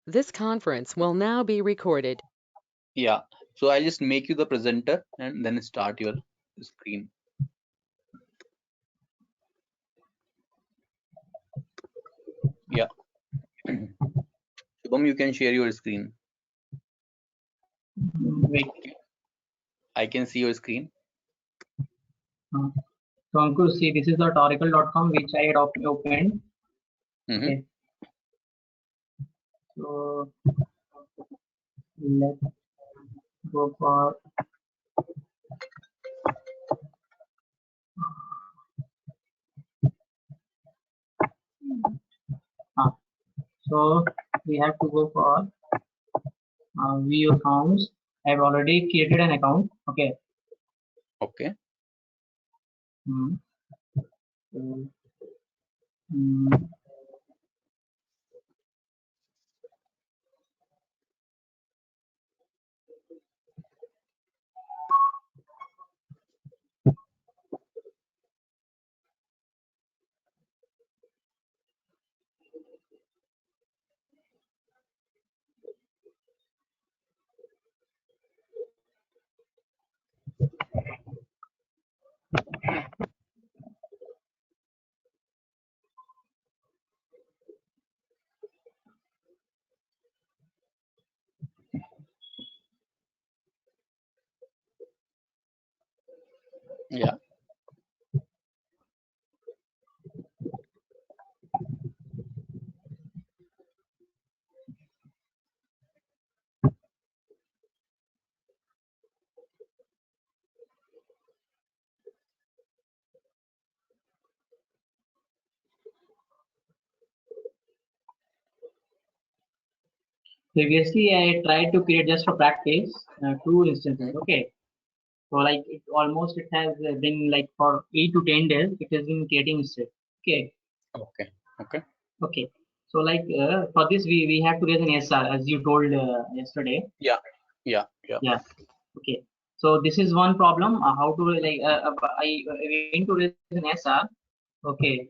This conference will now be recorded. Yeah, so I'll just make you the presenter and then start your screen. Yeah. Shubham, you can share your screen. Wait. I can see your screen. So Ankur, see, this is the oracle.com which I had opened. Okay. So let's go for so we have to go for view accounts. I've already created an account. Okay. Okay. Yeah. Previously, I tried to create just for practice 2 instances. Okay. So like it has been like for 8 to 10 days, it has been creating instead. Okay. Okay. Okay. Okay. So like for this, we have to raise an SR as you told yesterday. Yeah. Yeah. Yeah. Yeah. Okay. So this is one problem. How to like I went to raise an SR. Okay.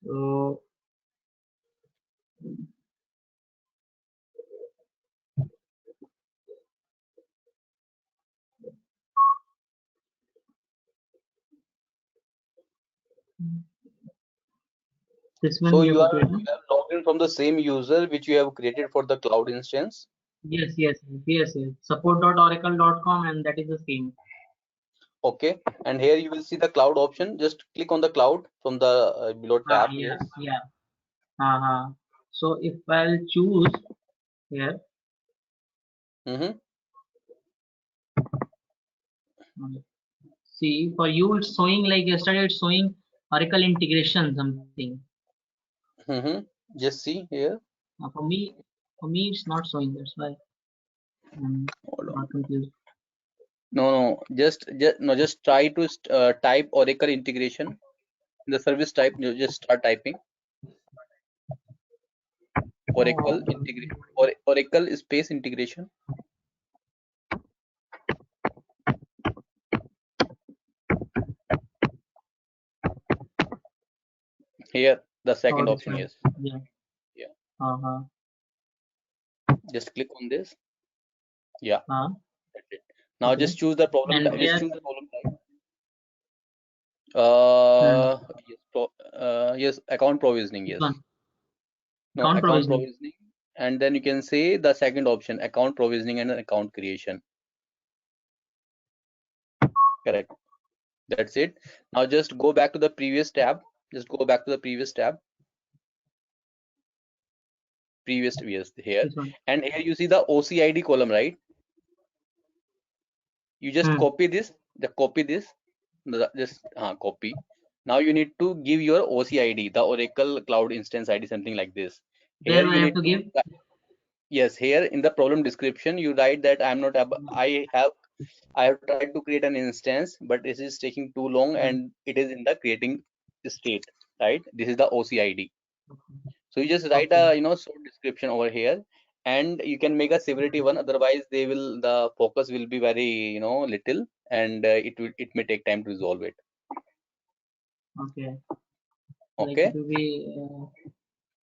So this one So you you have have to create. logged in from the same user which you have created for the cloud instance. Yes. Support.oracle.com and that is the same. Okay. And here you will see the cloud option. Just click on the cloud from the below tab. Yeah. Yes. Yeah. So if I'll choose here. See, for you it's showing like yesterday it's showing Oracle integration something. Just see here. For me it's not showing. That's why I'm not confused. No. Just try to type Oracle integration in the service type. You just start typing Oracle integration or Oracle space integration. Here the second option is. Yeah. Just click on this. Yeah. That's it. Now Okay. just choose the problem type. Just choose the problem type. Yes, account provisioning. Yes. No, account provisioning. And then you can say the second option, account provisioning and account creation. Correct. That's it. Now just go back to the previous tab. Just go back to the previous tab. Previous here. And here you see the OCID column, right? You just copy this. Just copy. Now you need to give your OCID, the Oracle Cloud Instance ID, something like this. Here you need to give. Yes, here in the problem description you write that I have tried to create an instance, but this is taking too long and it is in the creating state, right? This is the OCID. So you just write a short description over here, and you can make a severity 1. Otherwise, the focus will be very little, and it may take time to resolve it. Okay. Okay. Like it will be,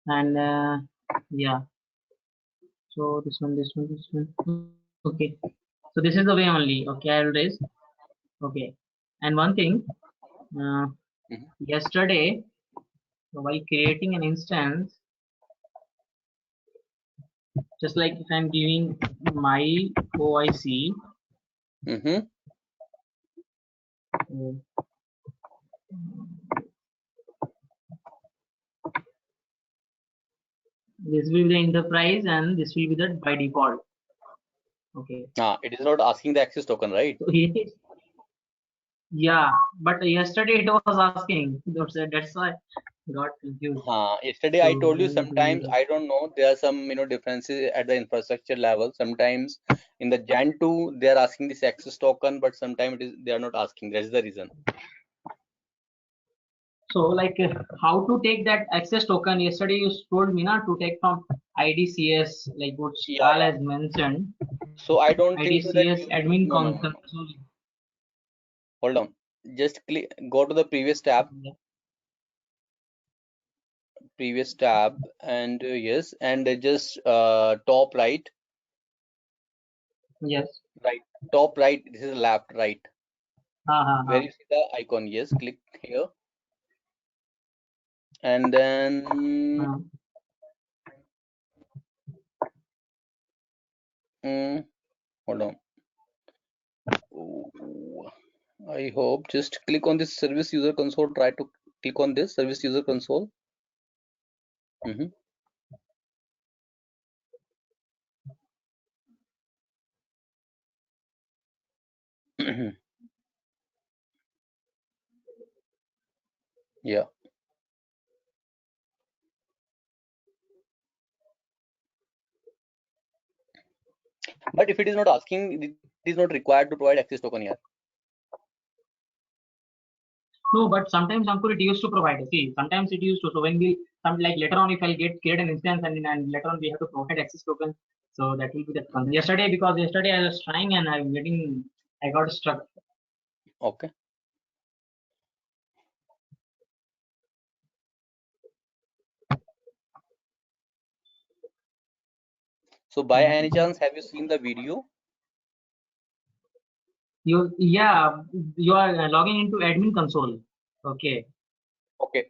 and yeah. So this one. Okay. So this is the way only. Okay, I will raise. Okay. And one thing, yesterday while creating an instance, just like if I'm giving my OIC, this will be the enterprise and this will be the by default. Okay. It is not asking the access token, right? So yeah, but yesterday it was asking. That's why I got confused. Yesterday So I told you sometimes I don't know, there are some differences at the infrastructure level. Sometimes in the Jan 2 they are asking this access token, but sometimes they are not asking. That's the reason. So like how to take that access token? Yesterday you told me to take from IDCS, like what Shal has mentioned. So I don't think so that IDCS admin console. Hold on. Just go to the previous tab. Previous tab, and yes, and just top right. Yes. Right. Top right. This is left, right. Where you see the icon. Yes. Click here. And then hold on. I hope just click on this service user console. Try to click on this service user console. Yeah. But if it is not asking, it is not required to provide access token here. No, but sometimes Ankur, it used to provide. See, sometimes it used to. So when we like later on, if I'll create an instance and later on we have to provide access token, so that will be the concern. Because yesterday I was trying and I got stuck. Okay. So by any chance, have you seen the video? You are logging into admin console. Okay. Okay.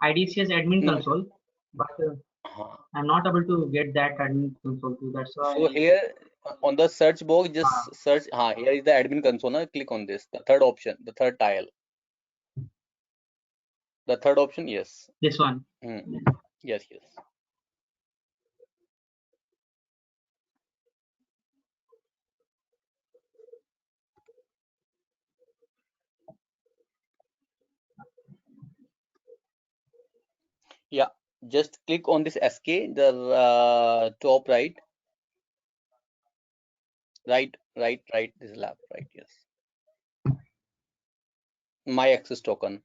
IDCS admin console, but I'm not able to get that admin console too. That's why. So here on the search box, just search. Here is the admin console. Now click on this. The third option, the third tile. The third option, yes. This one. Yes. Yeah, just click on this SK, the top right. Right. This is left, right, yes. My access token.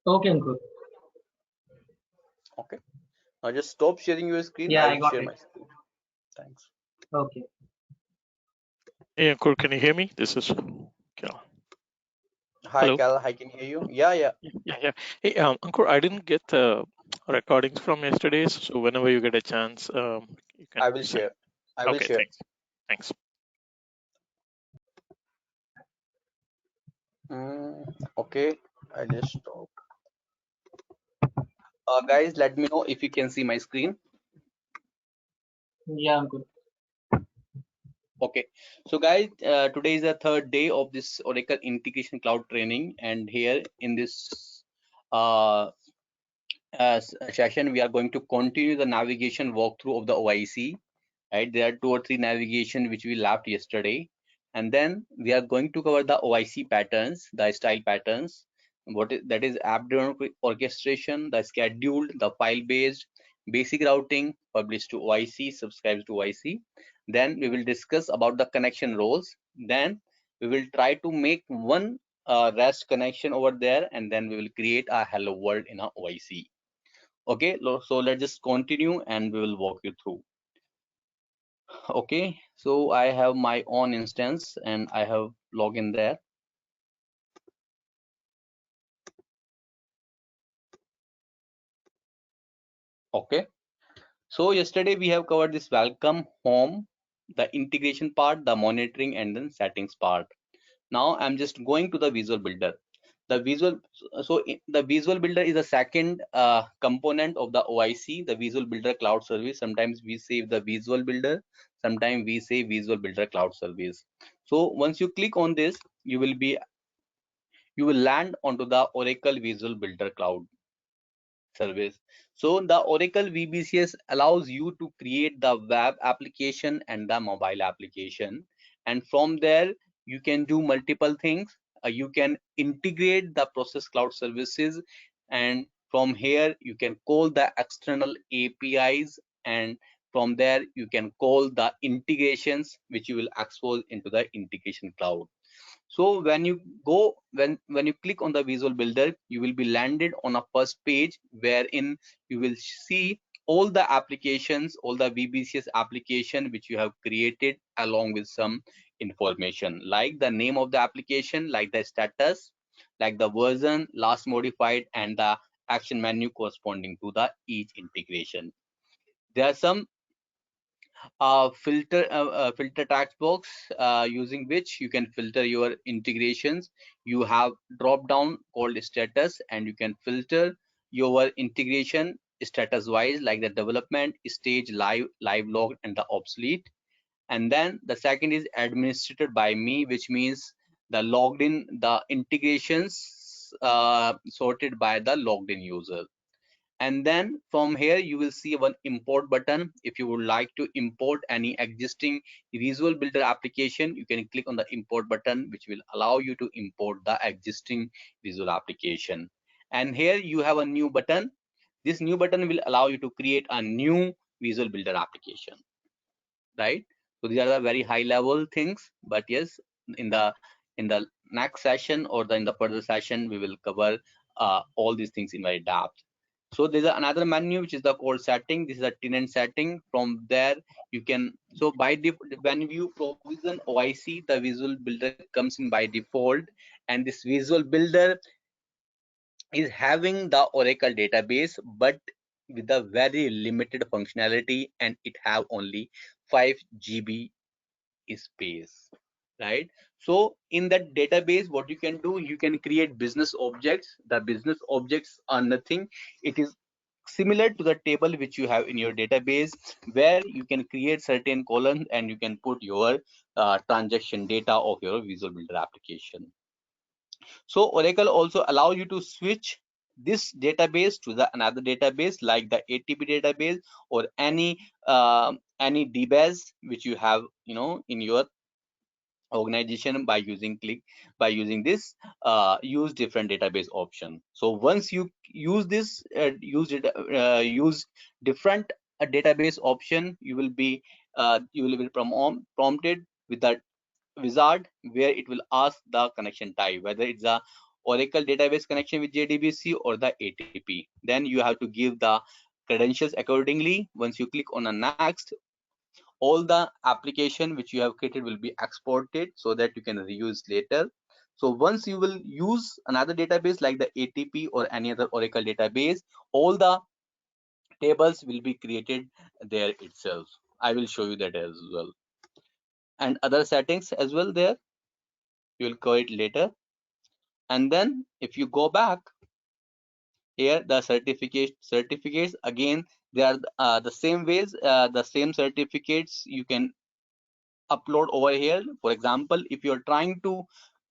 Okay, Ankur. Okay. Now just stop sharing your screen. Yeah, I will got share it. my screen. Thanks. Okay. Hey, Ankur, can you hear me? This is Cal. Hi, Hello. Cal. I can hear you. Yeah. Hey, Ankur, I didn't get the recordings from yesterday's, so whenever you get a chance, you can. I will share. Okay, thanks. Okay, I just stopped. Guys, let me know if you can see my screen. Yeah, good. Okay, so guys, today is the third day of this Oracle Integration Cloud training, and here in this session, we are going to continue the navigation walkthrough of the OIC. Right, there are 2 or 3 navigation which we left yesterday, and then we are going to cover the OIC patterns, the style patterns. That is app-driven orchestration, the scheduled, the file-based, basic routing, publish to OIC, subscribe to OIC. Then we will discuss about the connection roles. Then we will try to make one REST connection over there, and then we will create a hello world in a OIC. Okay, so let's just continue and we will walk you through. Okay, so I have my own instance and I have login there. Okay, so yesterday we have covered this welcome, home, the integration part, the monitoring, and then settings part. Now I'm just going to the visual builder. The visual, the visual builder is a second component of the OIC, the visual builder cloud service. Sometimes we say the visual builder, sometimes we say visual builder cloud service. So once you click on this, you will land onto the Oracle Visual Builder Cloud service. So the Oracle VBCS allows you to create the web application and the mobile application, and from there you can do multiple things. You can integrate the process cloud services, and from here you can call the external APIs, and from there you can call the integrations which you will expose into the integration cloud. So when you go, when you click on the visual builder, you will be landed on a first page wherein you will see all the applications, all the VBCS application which you have created, along with some information like the name of the application, like the status, like the version, last modified, and the action menu corresponding to the each integration. There are some filter text box using which you can filter your integrations. You have drop down called status, and you can filter your integration status wise, like the development stage, live logged, and the obsolete. And then the second is administered by me, which means the logged in, the integrations sorted by the logged in user. And then from here you will see one import button. If you would like to import any existing visual builder application, you can click on the import button, which will allow you to import the existing visual application. And here you have a new button. This new button will allow you to create a new visual builder application, right? So these are the very high level things, but yes, in the next session or in the further session we will cover all these things in very depth. So there's another menu which is the code setting. This is a tenant setting. From there you can, so by default when you provision OIC, the visual builder comes in by default, and this visual builder is having the Oracle database but with a very limited functionality, and it have only 5 GB space, right? So in that database, what you can do, you can create business objects. The business objects are nothing, it is similar to the table which you have in your database, where you can create certain columns and you can put your transaction data of your visual builder application. So Oracle also allow you to switch this database to the another database like the ATP database, or any DBAS which you have, in your organization, by using this use different database option. So once you use this use different database option, you will be prompted with that wizard, where it will ask the connection type, whether it's a Oracle database connection with JDBC or the ATP. Then you have to give the credentials accordingly. Once you click on a next, all the application which you have created will be exported so that you can reuse later. So once you will use another database like the ATP or any other Oracle database, all the tables will be created there itself. I will show you that as well, and other settings as well there. You will cover it later. And then if you go back here, the certificates again, they are the same ways, the same certificates you can upload over here. For example, if you're trying to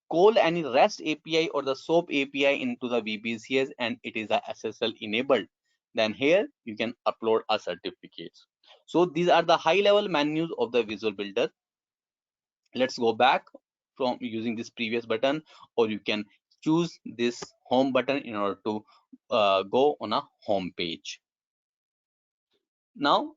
call any REST API or the SOAP API into the VBCS and it is a SSL enabled, then here you can upload a certificates. So these are the high level menus of the Visual Builder. Let's go back from using this previous button, or you can choose this home button in order to go on a home page. Now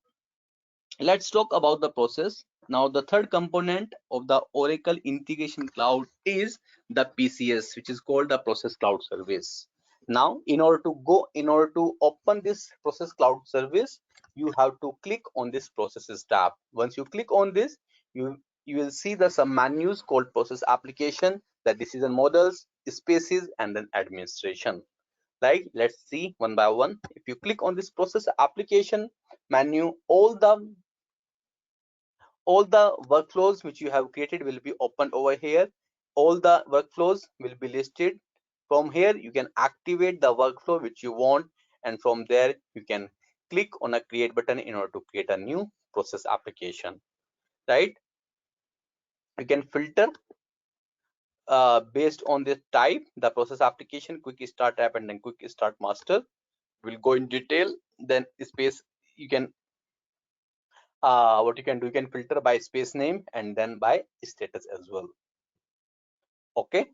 let's talk about the process. Now the third component of the Oracle Integration Cloud is the PCS, which is called the Process Cloud Service. Now in order to open this process cloud service, you have to click on this processes tab. Once you click on this, you will see the some menus called process application, the decision models, spaces, and then administration. Like, let's see one by one. If you click on this process application menu, all the workflows which you have created will be opened over here. All the workflows will be listed. From here you can activate the workflow which you want, and from there you can click on a create button in order to create a new process application, right? You can filter based on this type, the process application, quick start app and then quick start master. We'll go in detail. Then space, you can what you can do, you can filter by space name and then by status as well. Okay,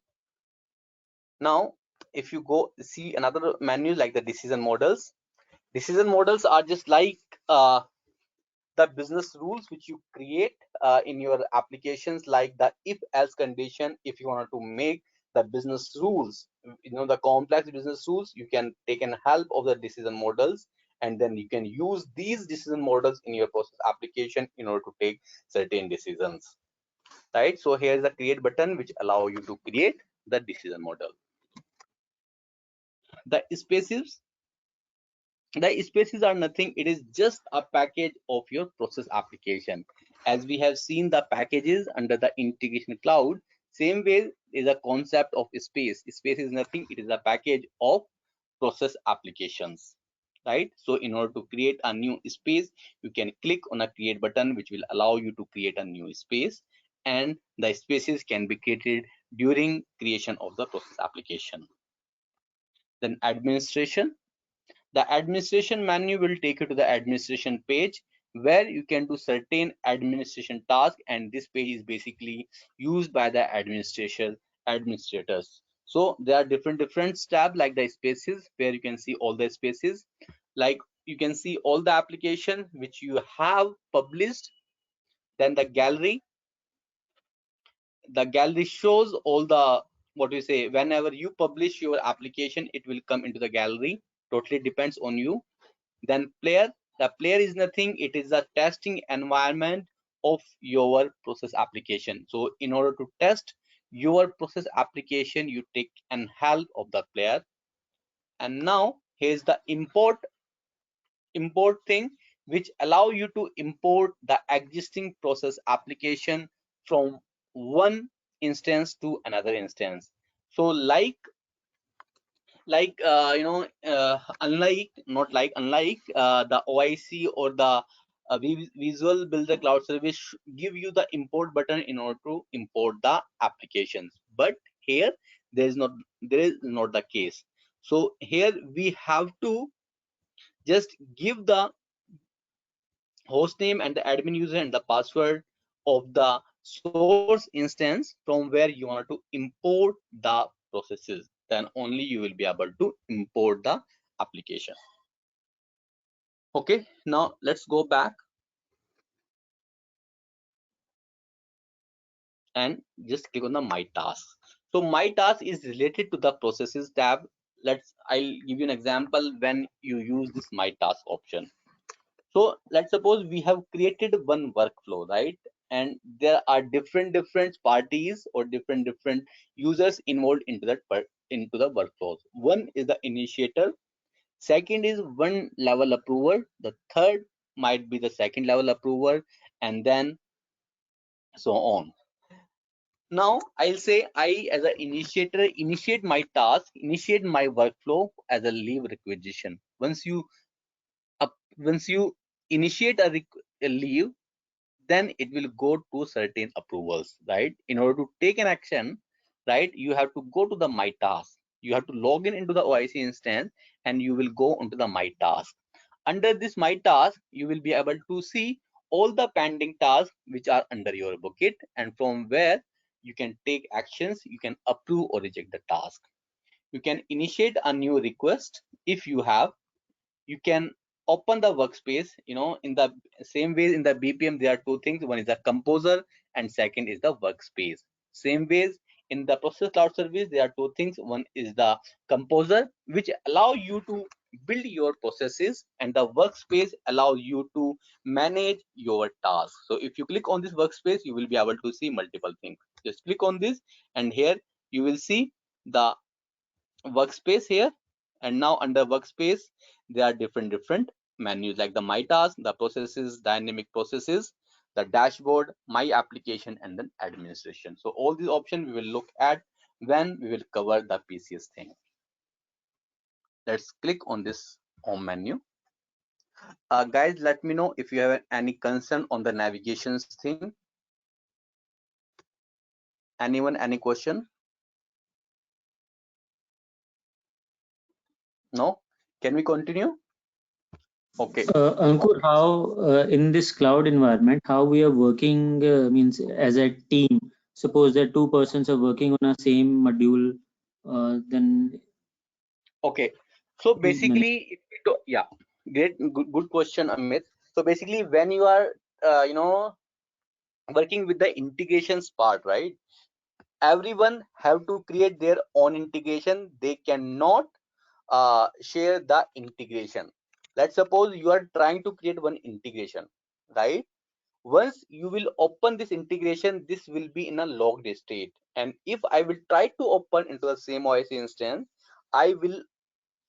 now if you go see another menu like the decision models are just like the business rules which you create in your applications, like the if else condition. If you want to make the business rules, the complex business rules, you can take an help of the decision models, and then you can use these decision models in your process application in order to take certain decisions, right? So here's the create button which allow you to create the decision model. The spaces are nothing, it is just a package of your process application. As we have seen the packages under the integration cloud, same way is a concept of space is nothing, it is a package of process applications, right? So in order to create a new space, you can click on a create button which will allow you to create a new space, and the spaces can be created during creation of the process application. Then administration. The administration menu will take you to the administration page where you can do certain administration tasks, and this page is basically used by the administrators. So there are different tabs like the spaces where you can see all the spaces, like you can see all the application which you have published. Then the gallery shows all the, what you say, whenever you publish your application it will come into the gallery, totally depends on you. Then player, the player is nothing, it is a testing environment of your process application. So in order to test your process application, you take an help of the player. And now here's the import thing which allow you to import the existing process application from one instance to another instance. So like unlike the OIC or the Visual Builder Cloud Service give you the import button in order to import the applications, but here there is not the case. So here we have to just give the host name and the admin user and the password of the source instance from where you want to import the processes, then only you will be able to import the application. Okay, now let's go back and just click on the my task. So my task is related to the processes tab. I'll give you an example when you use this my task option. So let's suppose we have created one workflow, right? And there are different parties or different users involved into the workflows. One is the initiator, second is one level approver, the third might be the second level approver, and then so on. Now I'll say I as an initiator initiate my task, initiate my workflow as a leave requisition. Once you initiate a leave, then it will go to certain approvals, right? In order to take an action, right, you have to go to the my task, you have to log in into the OIC instance, and you will go onto the my task. Under this my task, you will be able to see all the pending tasks which are under your bucket, and from where you can take actions, you can approve or reject the task. You can initiate a new request if you have. You can open the workspace, in the same way in the BPM there are two things, one is the composer and second is the workspace. Same ways in the process cloud service, there are two things. One is the composer, which allow you to build your processes, and the workspace allow you to manage your tasks. So if you click on this workspace, you will be able to see multiple things. Just click on this, and here you will see the workspace here. And now under workspace, there are different menus like the my task, the processes, dynamic processes, the dashboard, my application, and then administration. So all these options we will look at when we will cover the PCS thing. Let's click on this home menu. Guys, let me know if you have any concern on the navigations thing. Anyone, any question? No? Can we continue? Okay. Ankur, how in this cloud environment, how we are working means as a team. Suppose that two persons are working on a same module, then. Okay. So basically, yeah, great, good question, Amit. So basically, when you are, working with the integrations part, right? Everyone have to create their own integration. They cannot share the integration. Let's suppose you are trying to create one integration, right? Once you will open this integration, this will be in a logged state, and if I will try to open into the same OIC instance, I will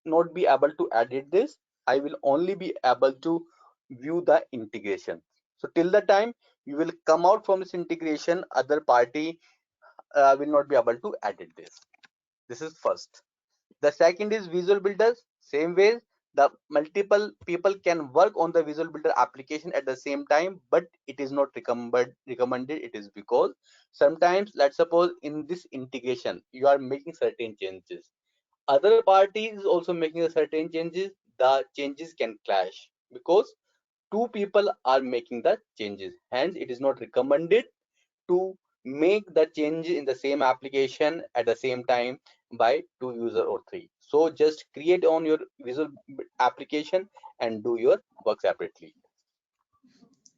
not be able to edit this. I will only be able to view the integration. So till the time you will come out from this integration, other party will not be able to edit this. This is first. The second is Visual Builders. Same way, the multiple people can work on the Visual Builder application at the same time, but it is not recommended. It is because sometimes, let's suppose in this integration you are making certain changes, other party is also making a certain changes, the changes can clash because two people are making the changes. Hence it is not recommended to make the change in the same application at the same time by two user or three. So just create on your visual application and do your work separately.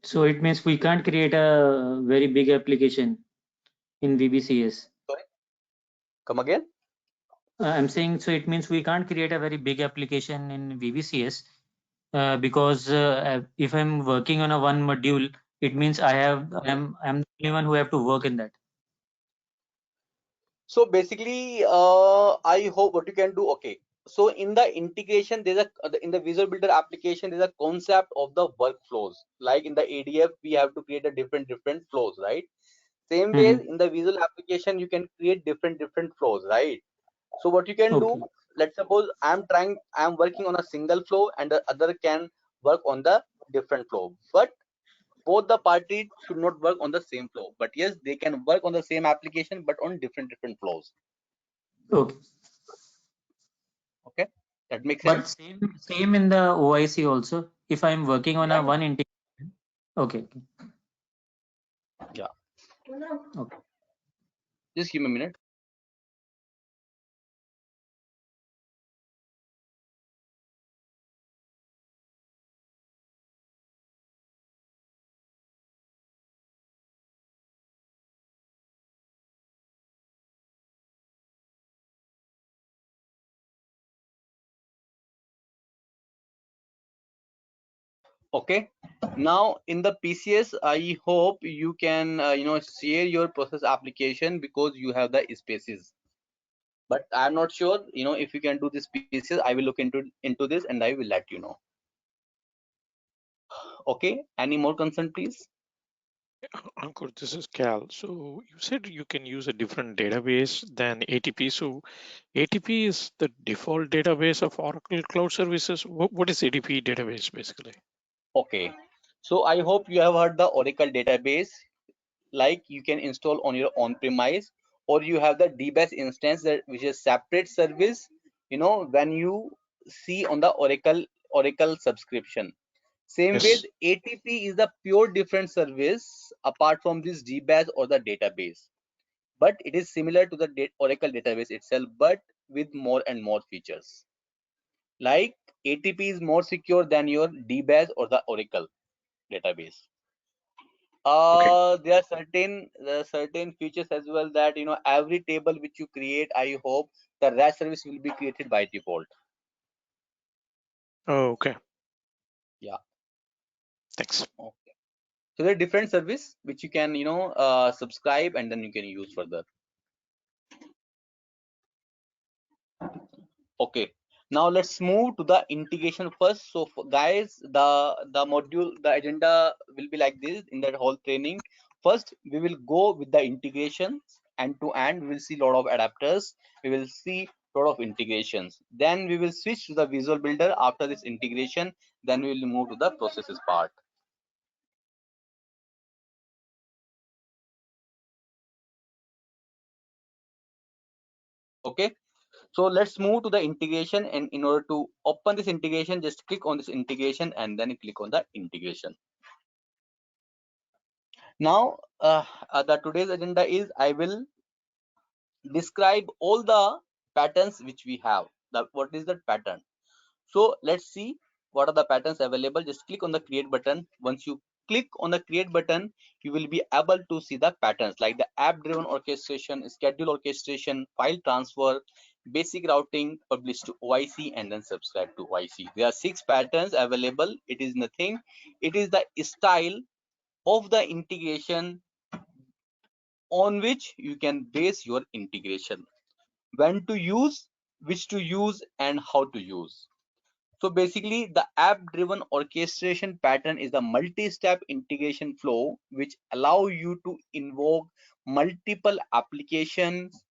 So it means we can't create a very big application in VBCS. Sorry, come again. I'm saying, so it means we can't create a very big application in VBCS because if I'm working on a one module, it means I'm the only one who have to work in that. So basically, I hope what you can do. Okay, so in the integration, there's a in the Visual Builder application, there's a concept of the workflows. Like in the ADF, we have to create a different flows, right? Same way in the visual application, you can create different flows, right? So what you can do, let's suppose I'm working on a single flow and the other can work on the different flow, but both the parties should not work on the same flow. But yes, they can work on the same application but on different flows. Okay. Okay, that makes But sense. same in the OIC also. If I'm working on a one integration. Okay. Yeah. Okay. Just give me a minute. Okay, now in the PCS, I hope you can share your process application because you have the spaces, but I'm not sure if you can do this PCS. I will look into this and I will let you know. Okay, any more concern, please? Ankur, this is Cal. So you said you can use a different database than ATP. So ATP is the default database of Oracle Cloud Services. What is ATP database basically? Okay, so I hope you have heard the Oracle database. Like you can install on your on-premise, or you have the DBAS instance which is separate service. When you see on the Oracle subscription. Same Yes. way, ATP is the pure different service apart from this DBAS or the database, but it is similar to the Oracle database itself, but with more and more features. Like ATP is more secure than your DBAS or the Oracle database. There are certain features as well that every table which you create, I hope the REST service will be created by default. Oh, okay. Yeah. Thanks. Okay. So there are different service which you can subscribe and then you can use further. Okay. Now let's move to the integration first. So guys, the module, the agenda will be like this in that whole training. First, we will go with the integration end to end. We will see a lot of adapters. We will see a lot of integrations. Then we will switch to the Visual Builder after this integration. Then we will move to the processes part. Okay. So let's move to the integration, and in order to open this integration, just click on this integration and then click on the integration. Now the today's agenda is I will describe all the patterns which we have. What is that pattern? So let's see what are the patterns available. Just click on the create button. Once you click on the create button, you will be able to see the patterns like the app driven orchestration, schedule orchestration, file transfer, basic routing, publish to OIC, and then subscribe to OIC. There are 6 patterns available. It is nothing. It is the style of the integration on which you can base your integration, when to use, which to use, and how to use. So basically the app driven orchestration pattern is the multi-step integration flow which allow you to invoke multiple applications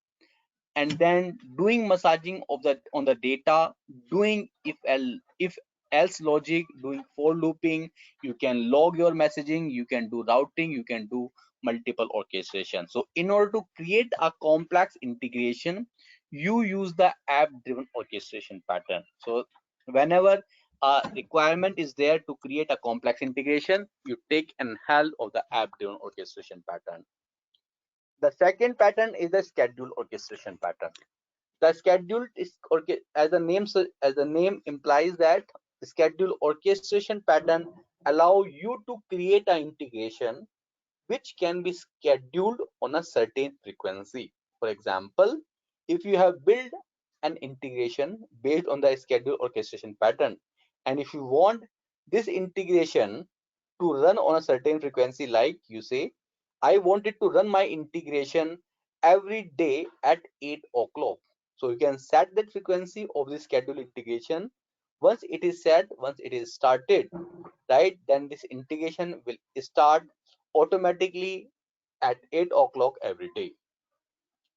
and then doing massaging of the on the data, doing if else logic, doing for looping. You can log your messaging, you can do routing, you can do multiple orchestration. So in order to create a complex integration, you use the app driven orchestration pattern. So whenever a requirement is there to create a complex integration, you take an help of the app driven orchestration pattern. The second pattern is the schedule orchestration pattern. The schedule is as the name implies that the schedule orchestration pattern allow you to create an integration which can be scheduled on a certain frequency. For example, if you have built an integration based on the schedule orchestration pattern, and if you want this integration to run on a certain frequency, like you say, I wanted to run my integration every day at 8 o'clock. So you can set that frequency of the schedule integration. Once it is set, once it is started, right, then this integration will start automatically at 8 o'clock every day.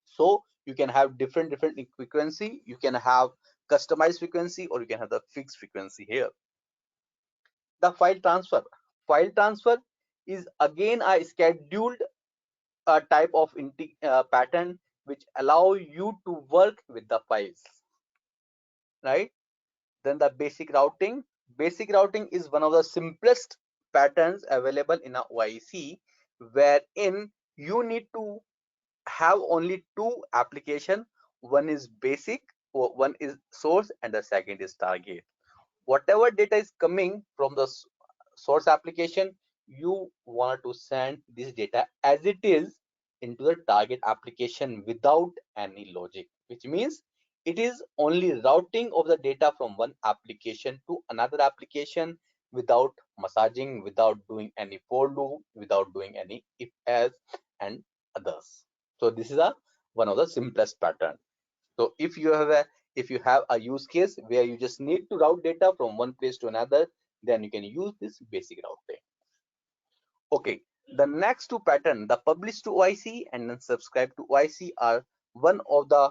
So you can have different frequency, you can have customized frequency, or you can have the fixed frequency here. The file transfer is again a scheduled type of pattern which allow you to work with the files, right? Then the basic routing is one of the simplest patterns available in a OIC, wherein you need to have only 2 application. One is basic, or one is source, and the second is target. Whatever data is coming from the source application, you want to send this data as it is into the target application without any logic, which means it is only routing of the data from one application to another application without massaging, without doing any for loop, without doing any if else and others. So this is one of the simplest pattern. So if you have a use case where you just need to route data from one place to another, then you can use this basic routing. Okay, the next 2 pattern, the publish to OIC and then subscribe to OIC, are one of the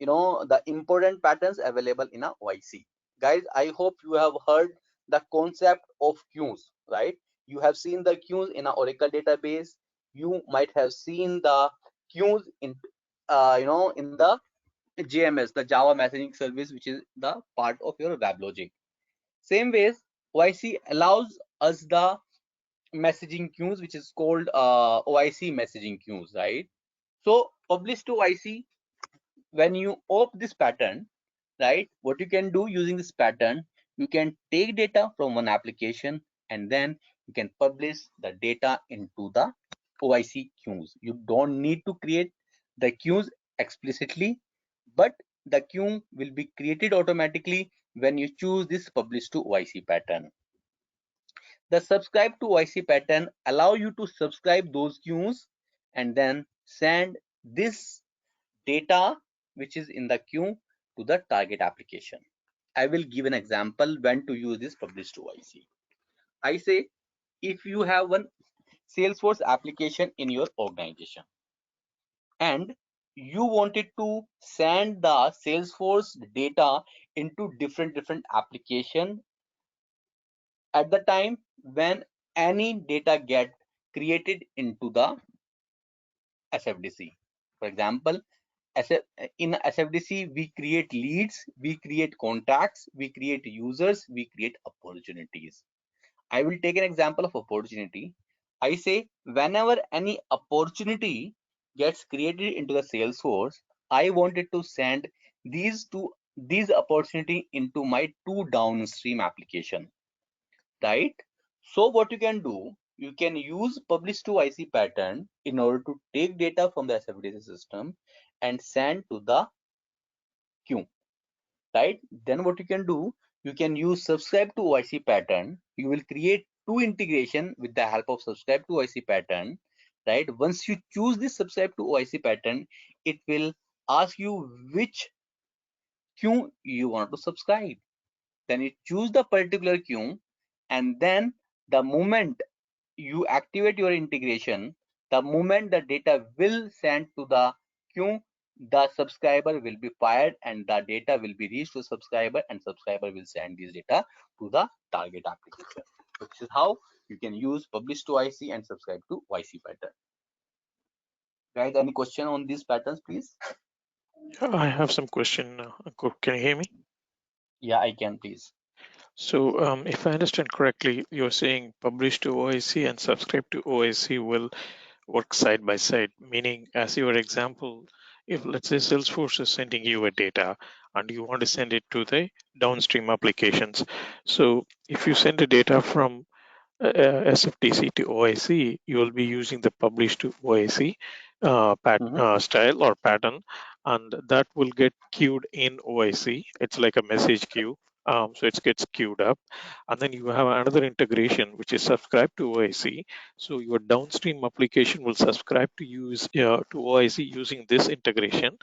the important patterns available in a OIC. Guys, I hope you have heard the concept of queues, right? You have seen the queues in an Oracle database. You might have seen the queues in in the JMS, the Java messaging service, which is the part of your WebLogic. Same ways, OIC allows us the messaging queues, which is called OIC messaging queues, right? So publish to OIC, when you opt this pattern, right, what you can do using this pattern, you can take data from one application and then you can publish the data into the OIC queues. You don't need to create the queues explicitly, but the queue will be created automatically when you choose this publish to OIC pattern. The subscribe to OIC pattern allow you to subscribe those queues and then send this data which is in the queue to the target application. I will give an example when to use this publish to OIC. I say if you have one Salesforce application in your organization and you wanted to send the Salesforce data into different application at the time when any data get created into the SFDC. For example, in SFDC, we create leads, we create contacts, we create users, we create opportunities. I will take an example of opportunity. I say whenever any opportunity gets created into the Salesforce, I wanted to send these opportunity into my two downstream application, right? So what you can do, you can use publish to IC pattern in order to take data from the SFDC system and send to the queue, right? Then what you can do, you can use subscribe to OIC pattern. You will create two integration with the help of subscribe to OIC pattern, right? Once you choose this subscribe to OIC pattern, it will ask you which queue you want to subscribe. Then you choose the particular queue, and then the moment you activate your integration, the moment the data will send to the queue, the subscriber will be fired and the data will be reached to subscriber, and subscriber will send this data to the target application. So this is how you can use publish to IC and subscribe to YC pattern. Guys, any question on these patterns, please? I have some question. Can you hear me? Yeah, I can, please. So if I understand correctly, you're saying publish to OIC and subscribe to OIC will work side by side, meaning as your example, if let's say Salesforce is sending you a data and you want to send it to the downstream applications. So if you send the data from SFTC to OIC, you will be using the publish to OIC style or pattern, and that will get queued in OIC. It's like a message queue. So it gets queued up, and then you have another integration which is subscribe to OIC. So your downstream application will subscribe to use to OIC using this integration,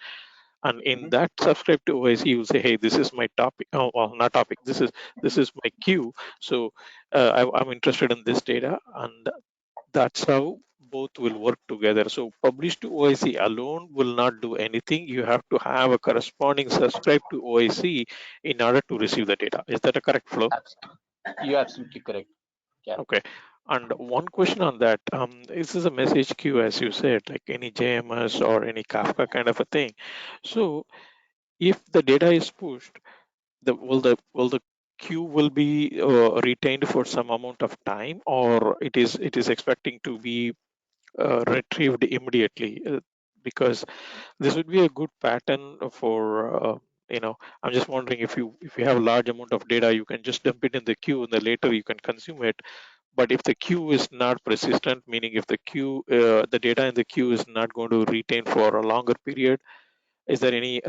and in that subscribe to OIC, you'll say, hey, this is my topic. Oh, well, not topic. This is my queue. So I'm interested in this data, and that's how both will work together. So publish to OIC alone will not do anything. You have to have a corresponding subscribe to OIC in order to receive the data. Is that a correct flow? You're absolutely correct. Yeah. Okay. And one question on that, this is a message queue, as you said, like any JMS or any Kafka kind of a thing. So if the data is pushed, will the queue will be retained for some amount of time, or it is expecting to be retrieved immediately? Because this would be a good pattern for I'm just wondering if you have a large amount of data, you can just dump it in the queue and then later you can consume it. But if the queue is not persistent, meaning if the data in the queue is not going to retain for a longer period, is there any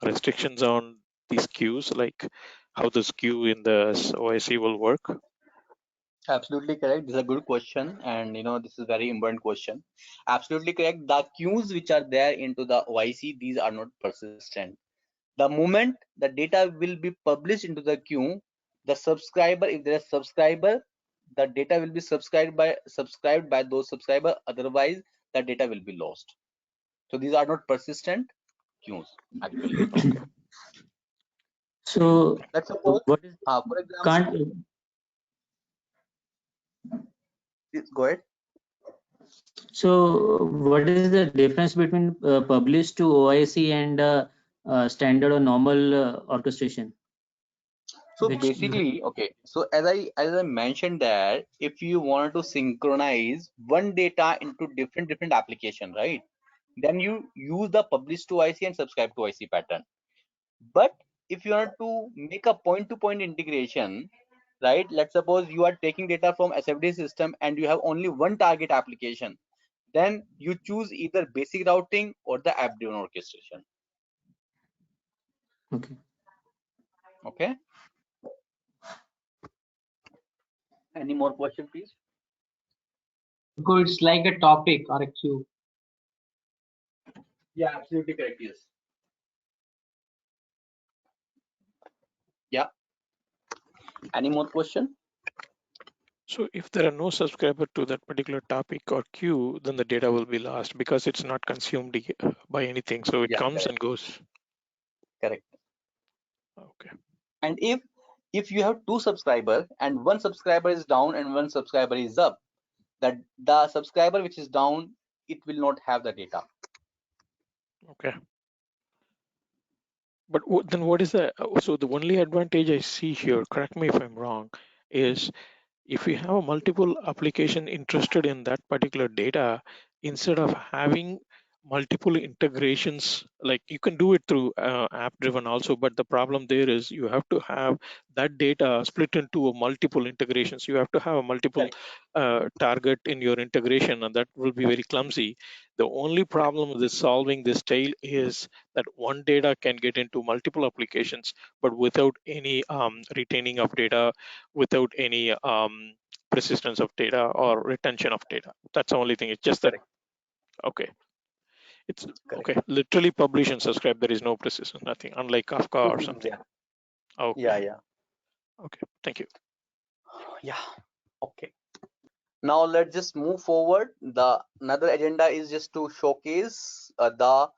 restrictions on these queues, like how this queue in the OIC will work? Absolutely correct. This is a good question, and this is a very important question. Absolutely correct. The queues which are there into the OIC, these are not persistent. The moment the data will be published into the queue, the subscriber, if there is subscriber, the data will be subscribed by those subscriber. Otherwise, the data will be lost. So these are not persistent queues actually. So Let's suppose, what is for example, can't go ahead. so what is the difference between published to OIC and standard or normal orchestration? So Which basically, okay, so as I mentioned that if you want to synchronize one data into different application, right, then you use the publish to IC and subscribe to IC pattern. But if you want to make a point-to-point integration, right? Let's suppose you are taking data from SFD system and you have only one target application. Then you choose either basic routing or the app-driven orchestration. Okay. Okay. Any more question, please? It's like a topic or a queue. Yeah, absolutely correct. Yes. Yeah. Any more question? So if there are no subscriber to that particular topic or queue, then the data will be lost because it's not consumed by anything. So it comes correct. and goes. Correct. Okay. And if you have two subscribers and one subscriber is down and one subscriber is up, that the subscriber which is down, it will not have the data. Okay. But then what is the, so the only advantage I see here, correct me if I'm wrong, is if you have a multiple application interested in that particular data, instead of having multiple integrations, like you can do it through app driven also, but the problem there is you have to have that data split into a multiple integrations. You have to have a multiple target in your integration, and that will be very clumsy. The only problem with this solving this tail is that one data can get into multiple applications, but without any retaining of data, without any persistence of data or retention of data. That's the only thing. It's just that. Correct. Okay. It's Correct. okay. Literally publish and subscribe. There is no persistence, nothing. Unlike Kafka or something. Yeah. Okay. Yeah. Okay. Thank you. Yeah. Okay. Now let's just move forward. The another agenda is just to showcase the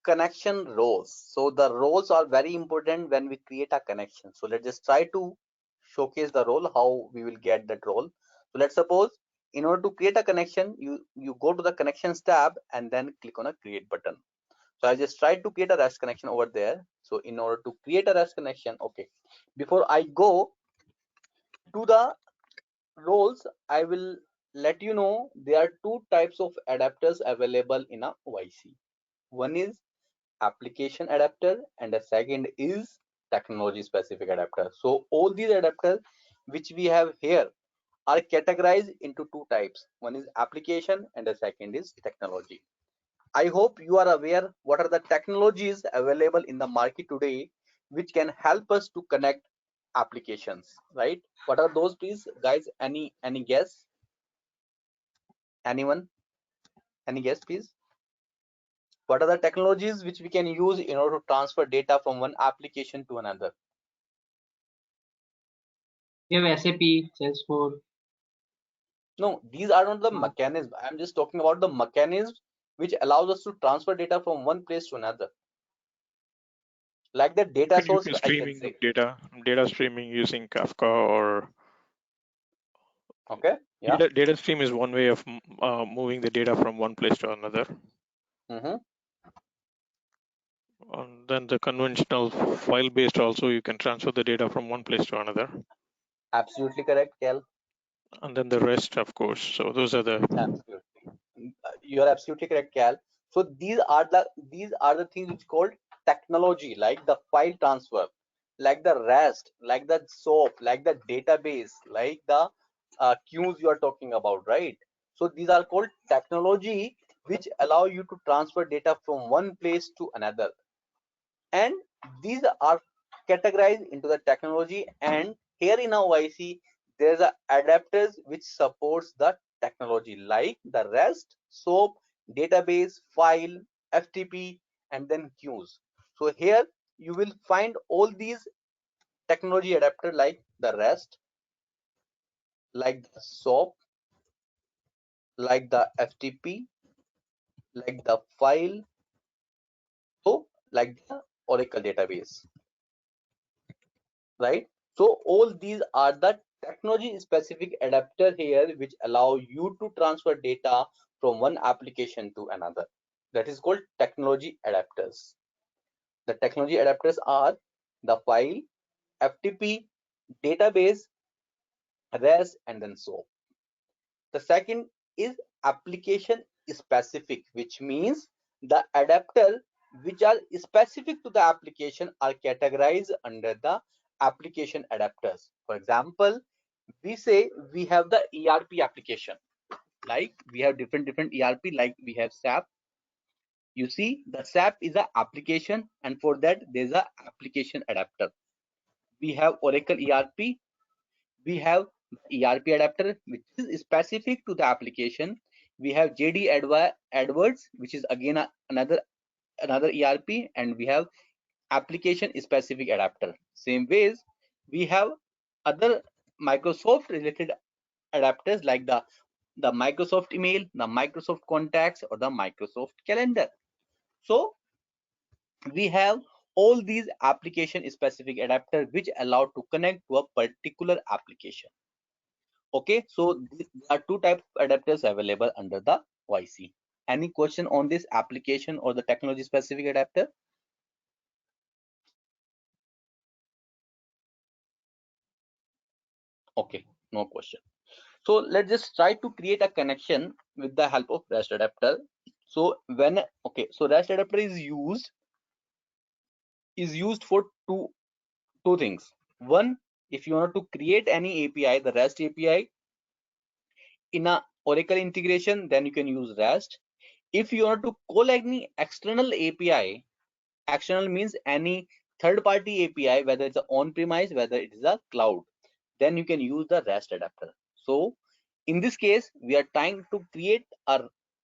connection roles. So the roles are very important when we create a connection. So let's just try to showcase the role, how we will get that role. So let's suppose in order to create a connection, you go to the connections tab and then click on a create button. So I just tried to create a REST connection over there. So in order to create a REST connection, okay, before I go to the roles, I will let you know there are two types of adapters available in a OIC. One is application adapter and the second is technology specific adapter. So all these adapters which we have here are categorized into two types. One is application and the second is technology. I hope you are aware what are the technologies available in the market today which can help us to connect applications, right? What are those, please, guys? Any guess? Anyone? Any guess, please? What are the technologies which we can use in order to transfer data from one application to another? You have SAP, Salesforce. No, these are not the mechanisms. I'm just talking about the mechanisms which allows us to transfer data from one place to another. Like the data source, I can streaming say. Data streaming using Kafka or. Okay. Yeah. Data stream is one way of moving the data from one place to another. And then the conventional file based also, you can transfer the data from one place to another. Absolutely correct, Kel. And then the rest, of course. So those are the. Absolutely. You are absolutely correct, Cal. So these are the things which called technology, like the file transfer, like the REST, like the SOAP, like the database, like the queues you are talking about, right? So these are called technology which allow you to transfer data from one place to another, and these are categorized into the technology. And here in our OIC there's a adapters which supports the technology, like the REST, SOAP, database, file, FTP, and then queues. So here you will find all these technology adapter, like the REST, like the SOAP, like the FTP, like the file, so like the Oracle database, right? So all these are the technology specific adapter here which allow you to transfer data from one application to another. That is called technology adapters. The technology adapters are the file, FTP, database, REST, and then SOAP. The second is application specific, which means the adapter which are specific to the application are categorized under the application adapters. For example, we say we have the ERP application, like we have different ERP, like we have SAP. You see, the SAP is an application, and for that there's a application adapter. We have Oracle ERP. We have ERP adapter, which is specific to the application. We have JD AdWords, which is again another ERP, and we have application specific adapter. Same ways, we have other Microsoft related adapters like the Microsoft email, the Microsoft contacts, or the Microsoft calendar. So we have all these application specific adapters which allow to connect to a particular application. Okay, so there are two types of adapters available under the YC. Any question on this application or the technology specific adapter? Okay, no question. So let's just try to create a connection with the help of REST adapter. So when, okay, so REST adapter is used for two things. One, if you want to create any API, the REST API in a Oracle integration, then you can use REST. If you want to call any external API, external means any third-party API, whether it's on-premise, whether it is a cloud, then you can use the REST adapter. So in this case, we are trying to create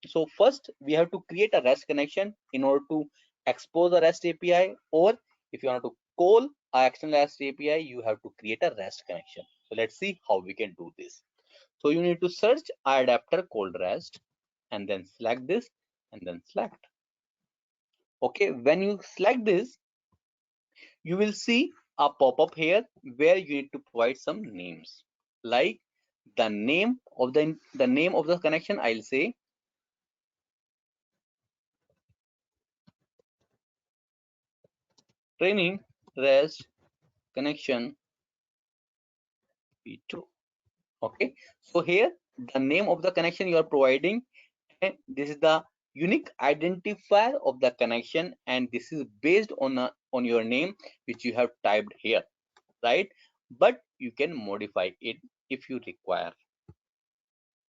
so first we have to create a REST connection in order to expose a REST API, or if you want to call a external REST API, you have to create a REST connection. So let's see how we can do this. So you need to search an adapter called REST, and then select this, and then select. Okay, when you select this, you will see a pop-up here where you need to provide some names, like the name of the connection. I'll say training REST connection v2. Okay, so here the name of the connection you are providing, and this is the unique identifier of the connection, and this is based on your name which you have typed here, right? But you can modify it if you require.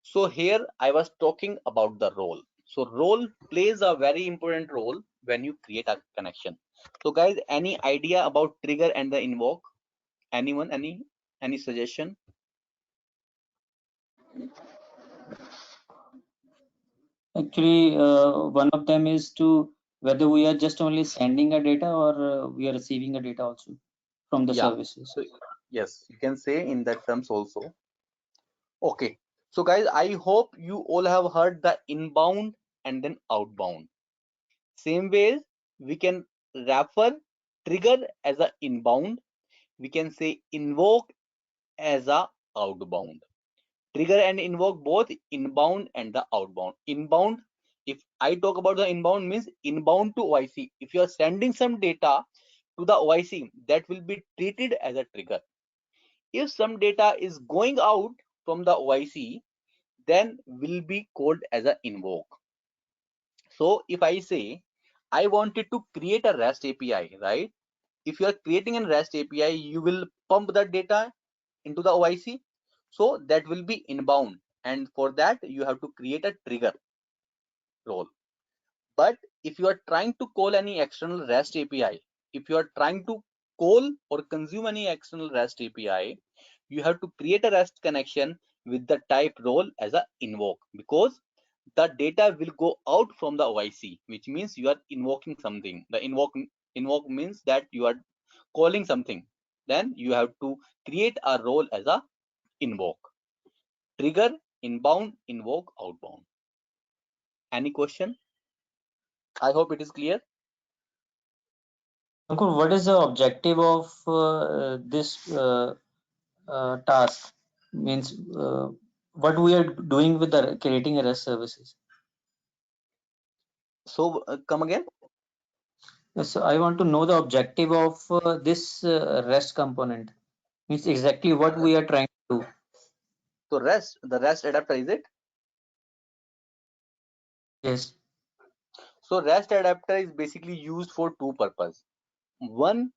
So here I was talking about the role. So role plays a very important role when you create a connection. So guys, any idea about trigger and the invoke? Anyone, any suggestion? Actually, one of them is to whether we are just only sending a data or we are receiving a data also from the services. So, yes, you can say in that terms also. Okay, so guys, I hope you all have heard the inbound and then outbound. Same way, we can refer trigger as a inbound. We can say invoke as a outbound. Trigger and invoke both inbound and the outbound. Inbound, if I talk about the inbound, means inbound to OIC. If you are sending some data to the OIC, that will be treated as a trigger. If some data is going out from the OIC, then will be called as an invoke. So if I say I wanted to create a REST API, right? If you are creating a REST API, you will pump that data into the OIC. So that will be inbound, and for that you have to create a trigger role. But if you are trying to call any external REST API, if you are trying to call or consume any external REST API, you have to create a REST connection with the type role as a invoke, because the data will go out from the OIC, which means you are invoking something. The invoke means that you are calling something. Then you have to create a role as a invoke. Trigger, inbound, invoke, outbound. Any question? I hope it is clear. Ankur, what is the objective of this task? Means what we are doing with the creating a REST services. So come again. So I want to know the objective of this REST component. Means exactly what we are trying to do. So the REST adapter, is it? Yes. So REST adapter is basically used for two purposes. One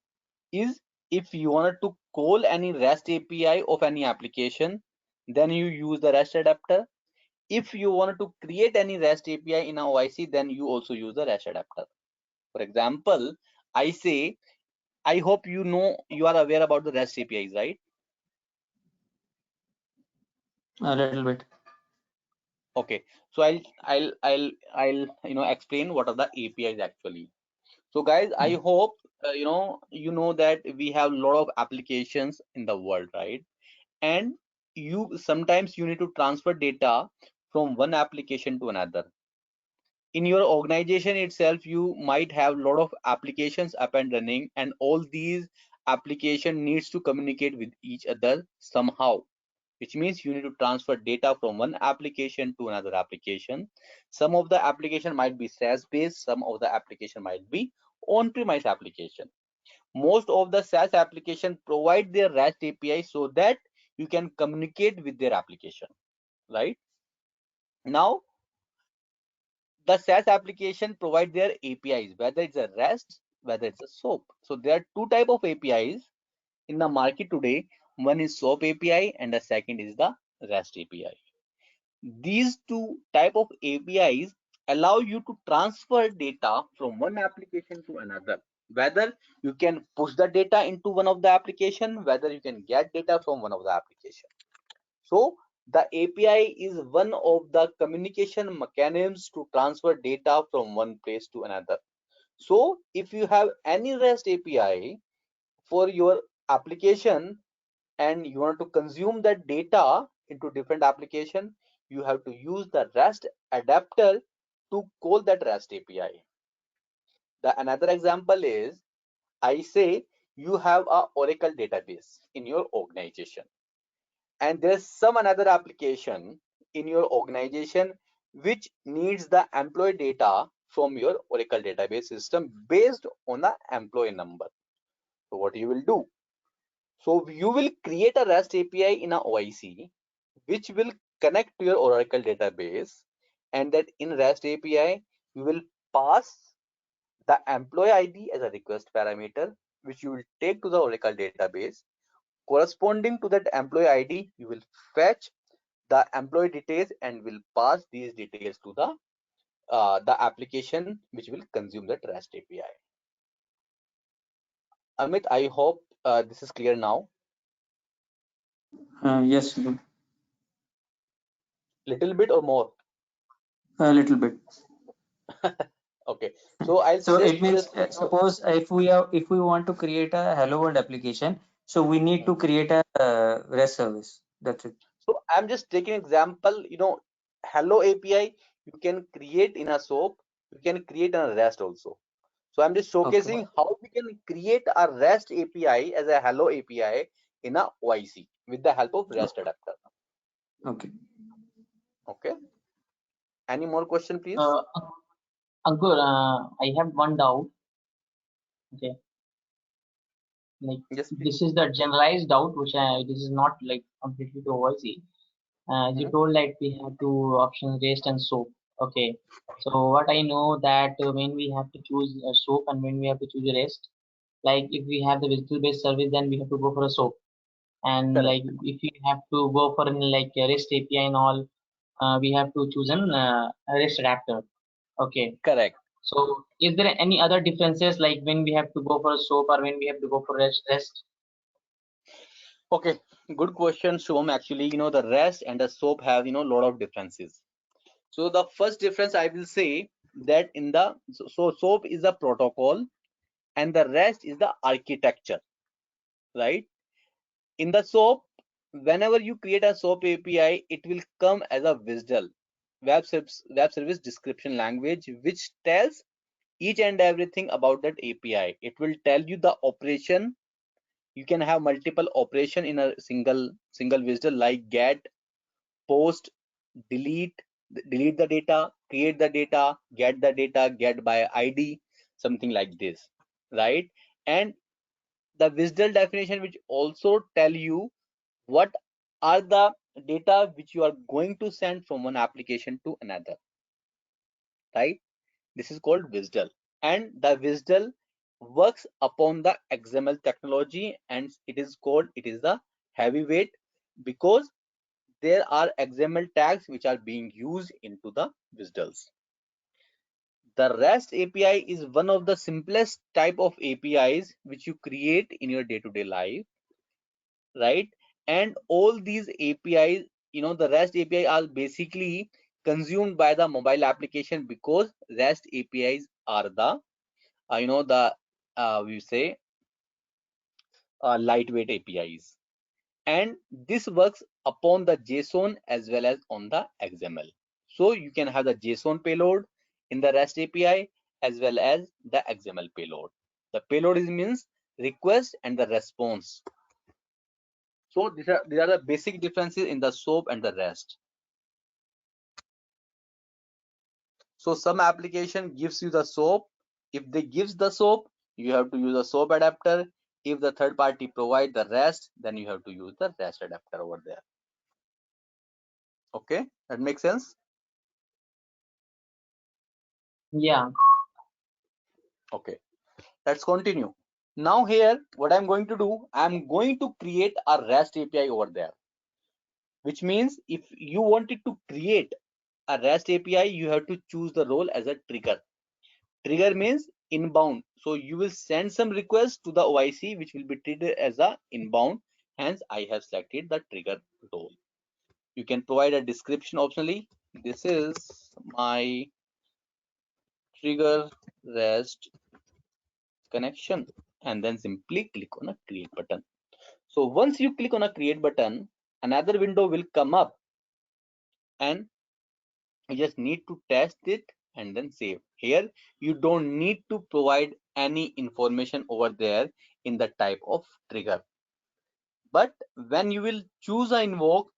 is if you wanted to call any REST API of any application, then you use the REST adapter. If you wanted to create any REST API in a OIC, then you also use the REST adapter. For example, I say, I hope you are aware about the REST APIs, right? A little bit. Okay, so I'll explain what are the APIs actually. So guys, I hope you know that we have a lot of applications in the world, right? And sometimes you need to transfer data from one application to another. In your organization itself, you might have a lot of applications up and running, and all these application needs to communicate with each other somehow, which means you need to transfer data from one application to another application. Some of the application might be SaaS based, some of the application might be on-premise application. Most of the SaaS application provide their REST API so that you can communicate with their application, right? Now, the SaaS application provide their APIs, whether it's a REST, whether it's a SOAP. So there are two type of APIs in the market today. One is SOAP API and the second is the REST API. These two type of APIs allow you to transfer data from one application to another. Whether you can push the data into one of the application, whether you can get data from one of the application. So the API is one of the communication mechanisms to transfer data from one place to another. So if you have any REST API for your application and you want to consume that data into different application, you have to use the REST adapter to call that REST API. Another example is, I say you have a Oracle database in your organization, and there's some another application in your organization which needs the employee data from your Oracle database system based on the employee number. So what you will do? So you will create a REST API in a OIC which will connect to your Oracle database, and that in REST API you will pass the employee ID as a request parameter, which you will take to the Oracle database. Corresponding to that employee ID, you will fetch the employee details and will pass these details to the application which will consume that REST API. Amit, I hope this is clear now. Yes. Little bit or more? A little bit. Okay, so I'll so suggest it means suppose if we want to create a Hello World application, so we need to create a REST service. That's it. So I'm just taking example, Hello API you can create in a SOAP, you can create in a REST also. So I'm just showcasing how we can create a REST API as a Hello API in a OIC with the help of REST adapter. Okay. Okay. Any more question, please? Ankur, I have one doubt. Okay. Like yes, this is the generalized doubt, which this is not like completely to OIC. As you told, like we have two options, REST and SOAP. Okay. So what I know that when we have to choose a SOAP and when we have to choose a REST, like if we have the visitor-based service, then we have to go for a SOAP. And correct. Like if you have to go for like a REST API and all, we have to choose a REST adapter. Okay. Correct. So is there any other differences like when we have to go for a SOAP or when we have to go for REST? Okay, good question, Shom. Actually, the REST and the SOAP have, a lot of differences. So the first difference I will say that in the SOAP is the protocol and the REST is the architecture, right? In the SOAP, whenever you create a SOAP API, it will come as a WSDL, web service description language, which tells each and everything about that API. It will tell you the operation. You can have multiple operation in a single WSDL, like get, post, delete the data, create the data, get by ID, something like this, right? And the WSDL definition which also tell you what are the data which you are going to send from one application to another, right? This is called WSDL. And the WSDL works upon the XML technology, and it is the heavyweight because there are XML tags which are being used into the WSDLs. The REST API is one of the simplest type of APIs which you create in your day-to-day life, right? And all these APIs, the REST API are basically consumed by the mobile application because REST APIs are the, we say lightweight APIs, and this works upon the JSON as well as on the XML. So you can have the JSON payload in the REST API as well as the XML payload. The payload means request and the response. So these are the basic differences in the SOAP and the REST. So some application gives you the SOAP. If they gives the SOAP, you have to use a SOAP adapter. If the third party provide the REST, then you have to use the REST adapter over there. Okay, that makes sense. Yeah. Okay, let's continue. Now here, what I'm going to do, I'm going to create a REST API over there, which means if you wanted to create a REST API, you have to choose the role as a trigger. Trigger means inbound. So you will send some request to the OIC, which will be treated as a inbound. Hence, I have selected the trigger role. You can provide a description optionally. This is my trigger REST connection, and then simply click on a create button. So once you click on a create button, another window will come up and you just need to test it and then save. Here you don't need to provide any information over there in the type of trigger, but when you will choose a invoke,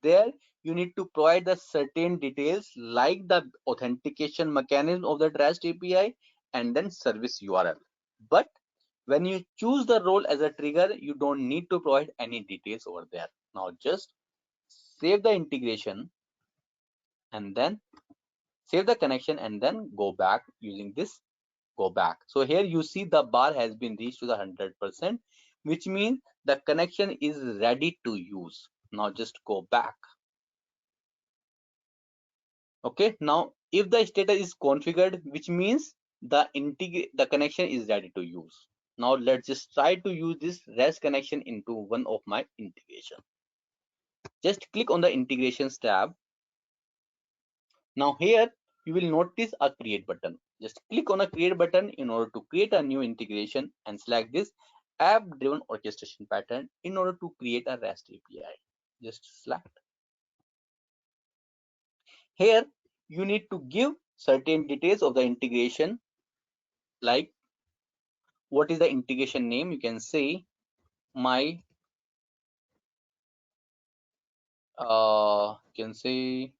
there you need to provide the certain details like the authentication mechanism of the REST API and then service URL. But when you choose the role as a trigger, you don't need to provide any details over there. Now just save the integration and then save the connection and then go back using this go back. So here you see the bar has been reached to the 100%, which means the connection is ready to use. Now just go back. Okay, now if the status is configured, which means the connection is ready to use. Now let's just try to use this REST connection into one of my integration. Just click on the integrations tab. Now here you will notice a create button. Just click on a create button in order to create a new integration and select this app driven orchestration pattern in order to create a REST API. Just select. Here you need to give certain details of the integration, like what is the integration name. You can say my you can say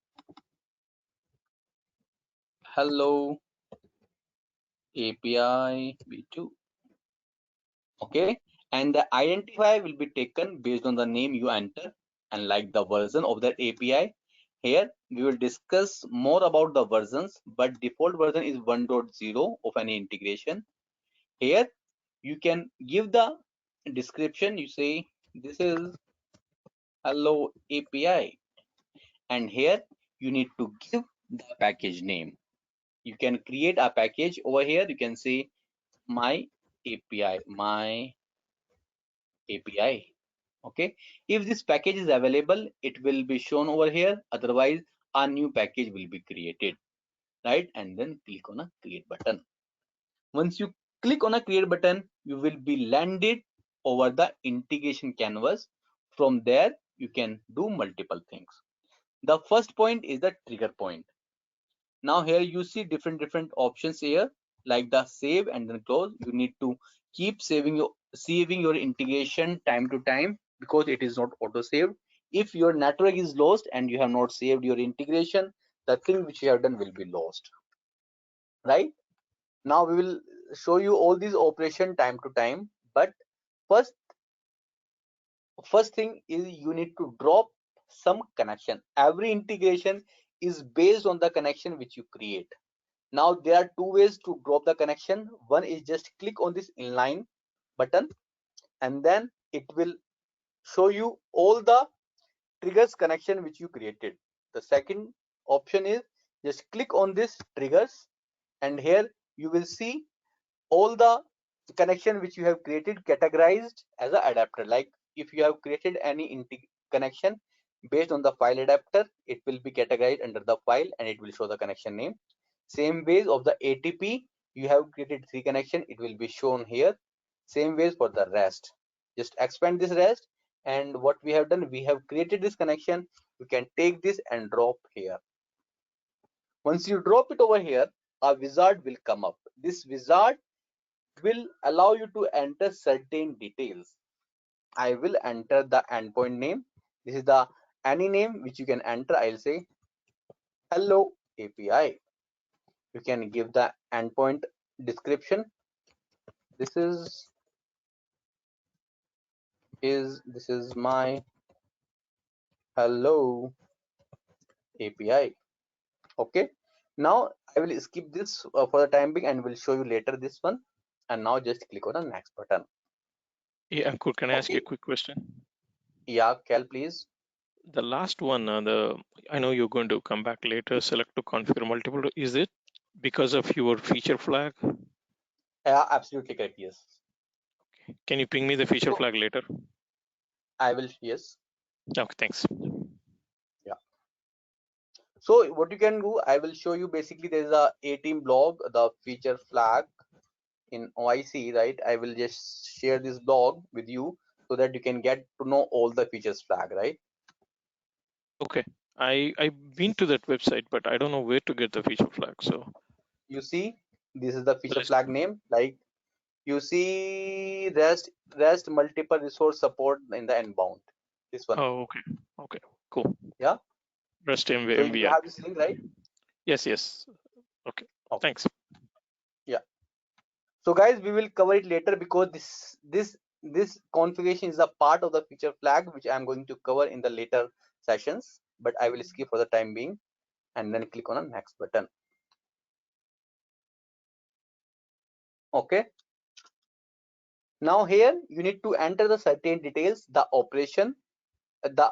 hello API v2. Okay, and the identifier will be taken based on the name you enter and like the version of that API. Here we will discuss more about the versions, but default version is 1.0 of any integration. Here you can give the description. You say this is hello API, and here you need to give the package name. You can create a package over here. You can say my API. Okay, if this package is available, it will be shown over here. Otherwise, a new package will be created, right? And then click on a create button. Once you click on a create button, you will be landed over the integration canvas. From there you can do multiple things. The first point is the trigger point. Now here you see different options here, like the save and then close. You need to keep saving your integration time to time because it is not auto saved. If your network is lost and you have not saved your integration, the thing which you have done will be lost, right? Now we will show you all these operation time to time, but first thing is you need to drop some connection. Every integration is based on the connection which you create. Now there are two ways to drop the connection. One is just click on this inline button, and then it will show you all the triggers connection which you created. The second option is just click on this triggers, and here you will see all the connection which you have created categorized as an adapter. Like if you have created any connection based on the file adapter, it will be categorized under the file and it will show the connection name. Same ways of the ATP, you have created 3 connection, it will be shown here. Same ways for the REST. Just expand this REST, and what we have done, we have created this connection. You can take this and drop here. Once you drop it over here, a wizard will come up. This wizard will allow you to enter certain details. I will enter the endpoint name. This is the any name which you can enter. I'll say hello API. You can give the endpoint description. This is my hello API. Okay. Now I will skip this for the time being and will show you later this one. And now just click on the next button. Yeah, Ankur, can I ask you a quick question? Yeah, Cal, please. The last one, I know you're going to come back later, select to configure multiple. Is it because of your feature flag? Yeah, absolutely correct. Yes. Okay. Can you ping me the feature flag later? I will. Yes. Okay, thanks. Yeah. So what you can do, I will show you. Basically, there is a A-team blog, the feature flag in OIC, right? I will just share this blog with you so that you can get to know all the features flag, right? Okay. I've been to that website, but I don't know where to get the feature flag. So you see, this is the feature flag name. Like you see, REST multiple resource support in the inbound. This one. Oh, okay. Okay. Cool. Yeah. REST So MV. you have this link, right? Yes. Okay. Thanks. Yeah. So guys, we will cover it later because this configuration is a part of the feature flag which I am going to cover in the later sessions, but I will skip for the time being and then click on the next button. Okay. Now here you need to enter the certain details, the operation.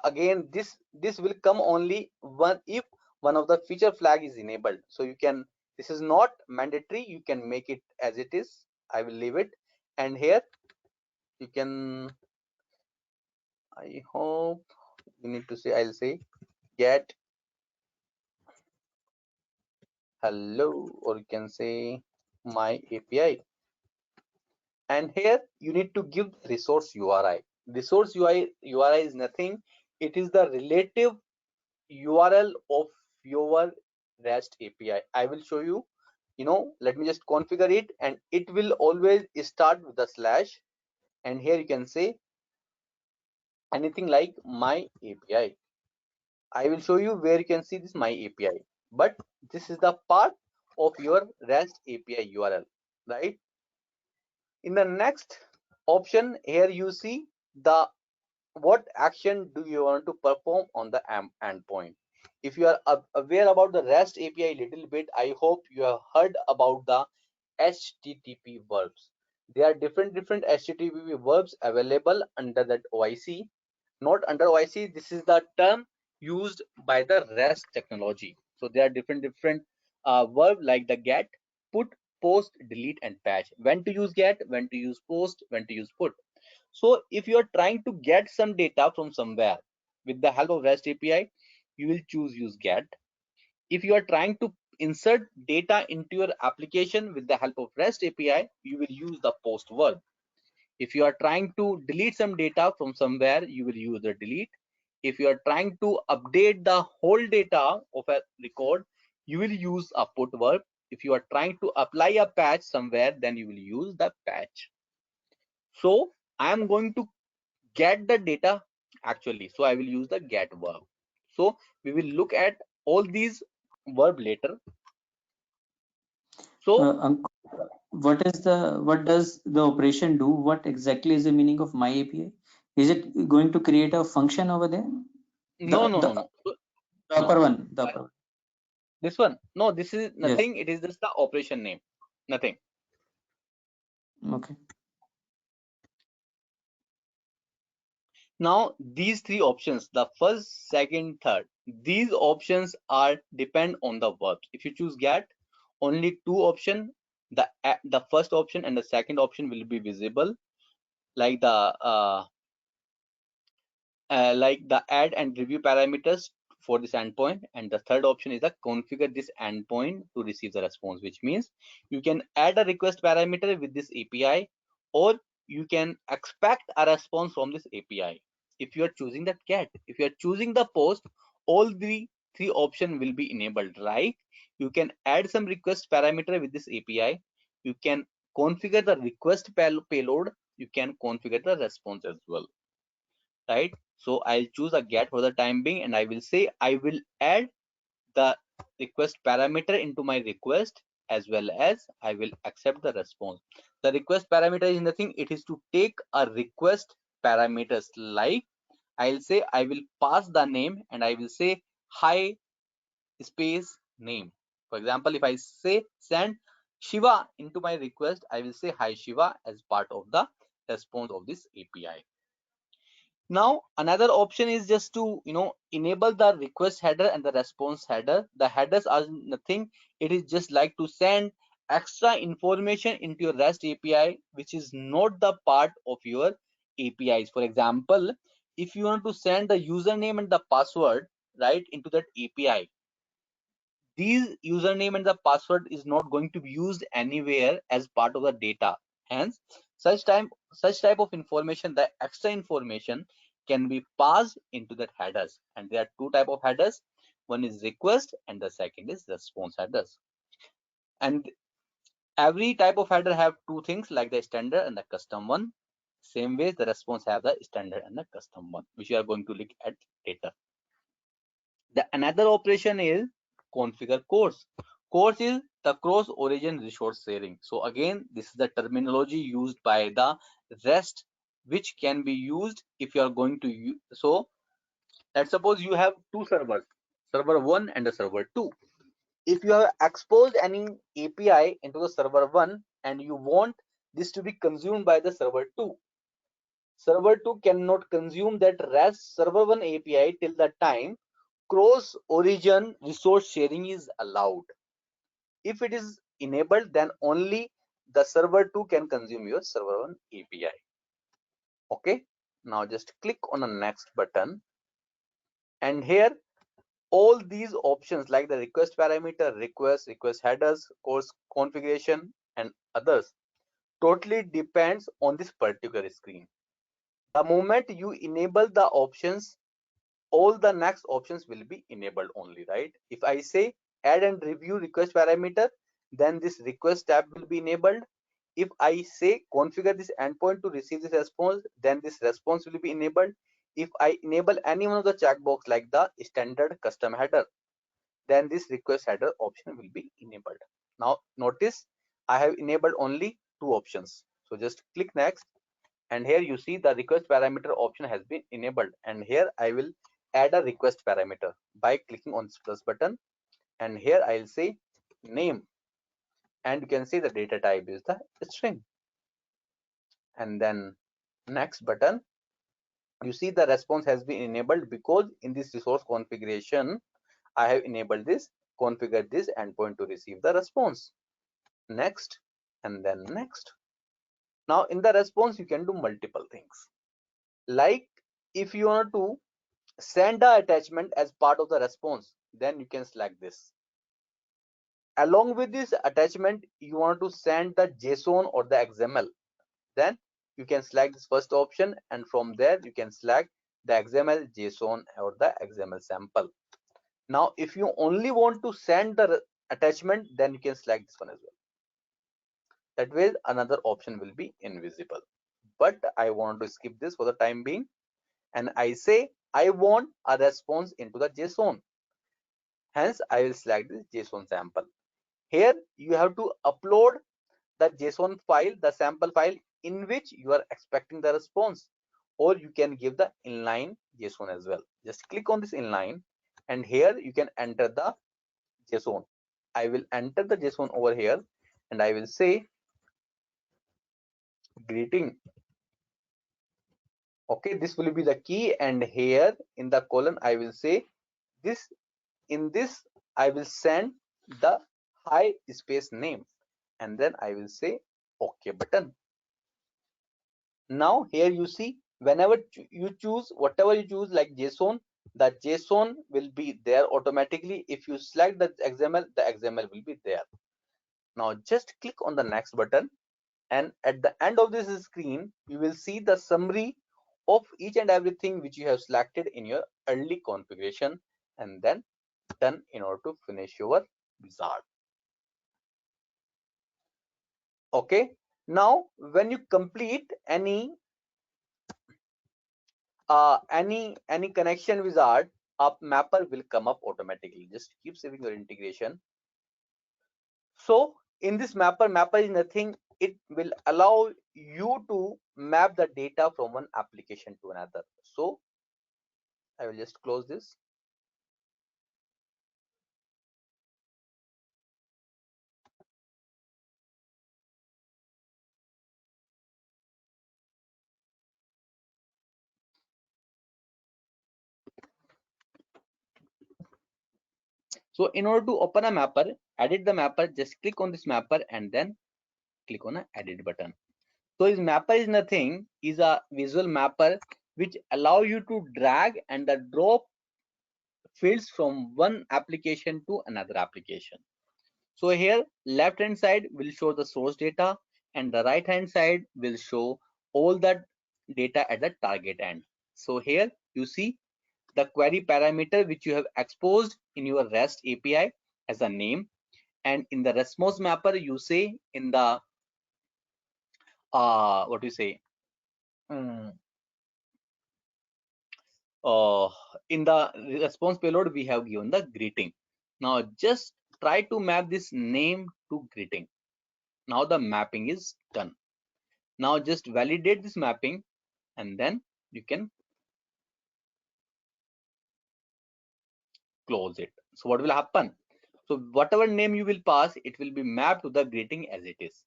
Again, this will come only if one of the feature flag is enabled. So you can, this is not mandatory, you can make it as it is. I will leave it, and here you can, I hope you need to say, I'll say get hello, or you can say my API, and here you need to give resource URI. Resource URI is nothing, it is the relative URL of your REST API. I will show you, let me just configure it, and it will always start with the slash, and here you can say anything like my API. I will show you where you can see this my API, but this is the part of your REST API URL, right? In the next option here you see the what action do you want to perform on the endpoint. If you are aware about the REST API a little bit, I hope you have heard about the HTTP verbs. There are different HTTP verbs available under that OIC. Not under OIC, this is the term used by the REST technology. So there are different verb like the get, put, post, delete, and patch. When to use get, when to use post, when to use put. So if you are trying to get some data from somewhere with the help of REST API, you will choose use get. If you are trying to insert data into your application with the help of REST API, you will use the post verb. If you are trying to delete some data from somewhere, you will use the delete. If you are trying to update the whole data of a record, you will use a put verb. If you are trying to apply a patch somewhere, then you will use the patch. So I am going to get the data actually, so I will use the get verb. So we will look at all these verb later. So what does the operation do? What exactly is the meaning of my API? Is it going to create a function over there? No. The upper one. This one? No, this is Yes. nothing. It is just the operation name. Nothing. Okay. Now these three options, the first, second, third, these options are depend on the verbs. If you choose get, only two option, the first option and the second option will be visible, like the add and review parameters for this endpoint, and the third option is the configure this endpoint to receive the response, which means you can add a request parameter with this API, or you can expect a response from this API. If you are choosing the get, if you are choosing the post, all the three options will be enabled, right? You can add some request parameter with this API, you can configure the request payload, you can configure the response as well, right? So I'll choose a get for the time being, and I will say I will add the request parameter into my request, as well as I will accept the response. The request parameter is nothing, it is to take a request parameters, like I'll say I will pass the name and I will say hi space name. For example, if I say send Shiva into my request, I will say hi Shiva as part of the response of this API. Now another option is just to enable the request header and the response header. The headers are nothing, it is just like to send extra information into your REST API which is not the part of your APIs. For example, if you want to send the username and the password right into that API, these username and the password is not going to be used anywhere as part of the data. Hence such type of information, the extra information, can be passed into that headers, and there are two type of headers. One is request and the second is response headers, and every type of header have two things, like the standard and the custom one. Same way the response have the standard and the custom one, which we are going to look at later. The another operation is configure CORS. CORS is the cross origin resource sharing. So again, this is the terminology used by the REST, which can be used if you are going to use. So let's suppose you have two servers, server 1 and the server 2. If you have exposed any API into the server 1 and you want this to be consumed by the server 2, server 2 cannot consume that REST server 1 API till the time cross origin resource sharing is allowed. If it is enabled, then only the server 2 can consume your server 1 API. Okay, now just click on the next button, and here all these options like the request parameter, request headers, CORS configuration, and others totally depends on this particular screen. The moment you enable the options, all the next options will be enabled only, right? If I say add and review request parameter, then this request tab will be enabled. If I say configure this endpoint to receive this response, then this response will be enabled. If I enable any one of the checkbox like the standard custom header, then this request header option will be enabled. Now notice I have enabled only two options. So just click next, and here you see the request parameter option has been enabled, and here I will add a request parameter by clicking on this plus button, and here I'll say name, and you can see the data type is the string, and then next button, you see the response has been enabled because in this resource configuration I have enabled this configure this endpoint to receive the response. Next, and then next. Now in the response you can do multiple things, like if you want to send the attachment as part of the response, then you can select this. Along with this attachment you want to send the JSON or the XML, then you can select this first option, and from there you can select the XML, JSON, or the XML sample. Now if you only want to send the attachment, then you can select this one as well. That way another option will be invisible, but I want to skip this for the time being, and I say I want a response into the JSON. Hence I will select this JSON sample. Here you have to upload the JSON file, the sample file in which you are expecting the response, or you can give the inline JSON as well. Just click on this inline, and here you can enter the JSON. I will enter the JSON over here and I will say greeting. Okay, this will be the key, and here in the colon I will say this. In this I will send the hi space name, and then I will say OK button. Now here you see, whenever you choose whatever you choose like JSON, the JSON will be there automatically. If you select the XML will be there. Now just click on the next button, and at the end of this screen you will see the summary of each and everything which you have selected in your early configuration, and then done in order to finish your wizard. Okay, now when you complete any connection wizard, a mapper will come up automatically. Just keep saving your integration. So in this mapper is nothing. It will allow you to map the data from one application to another. So I will just close this. So in order to open a mapper, edit the mapper, just click on this mapper and then click on the edit button. So this mapper is nothing, is a visual mapper which allow you to drag and drop fields from one application to another application. So here left hand side will show the source data and the right hand side will show all the data at the target end. So here you see the query parameter which you have exposed in your REST API as a name, and in the response mapper you say in the what do you say in the response payload we have given the greeting. Now just try to map this name to greeting. Now the mapping is done. Now just validate this mapping and then you can close it. So what will happen? So whatever name you will pass, it will be mapped to the greeting as it is.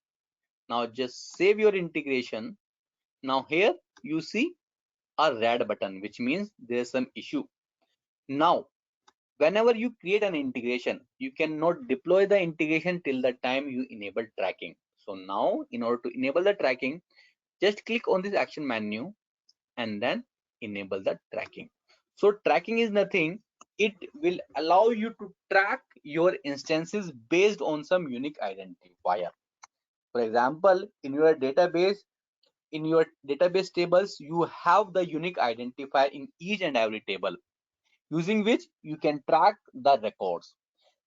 Now just save your integration. Now here you see a red button, which means there is some issue. Now whenever you create an integration, you cannot deploy the integration till the time you enable tracking. So now in order to enable the tracking, just click on this action menu and then enable the tracking. So tracking is nothing. It will allow you to track your instances based on some unique identifier. For example, in your database tables, you have the unique identifier in each and every table, using which you can track the records.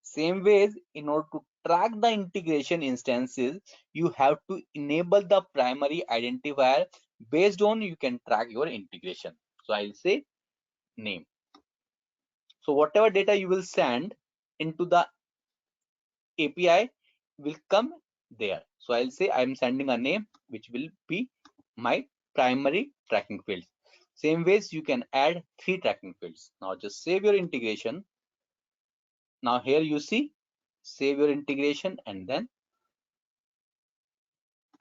Same ways, in order to track the integration instances, you have to enable the primary identifier based on you can track your integration. So I'll say name. So whatever data you will send into the API will come there. So I'll say I'm sending a name, which will be my primary tracking fields. Same ways you can add 3 tracking fields. Now just save your integration. Now here you see, save your integration and then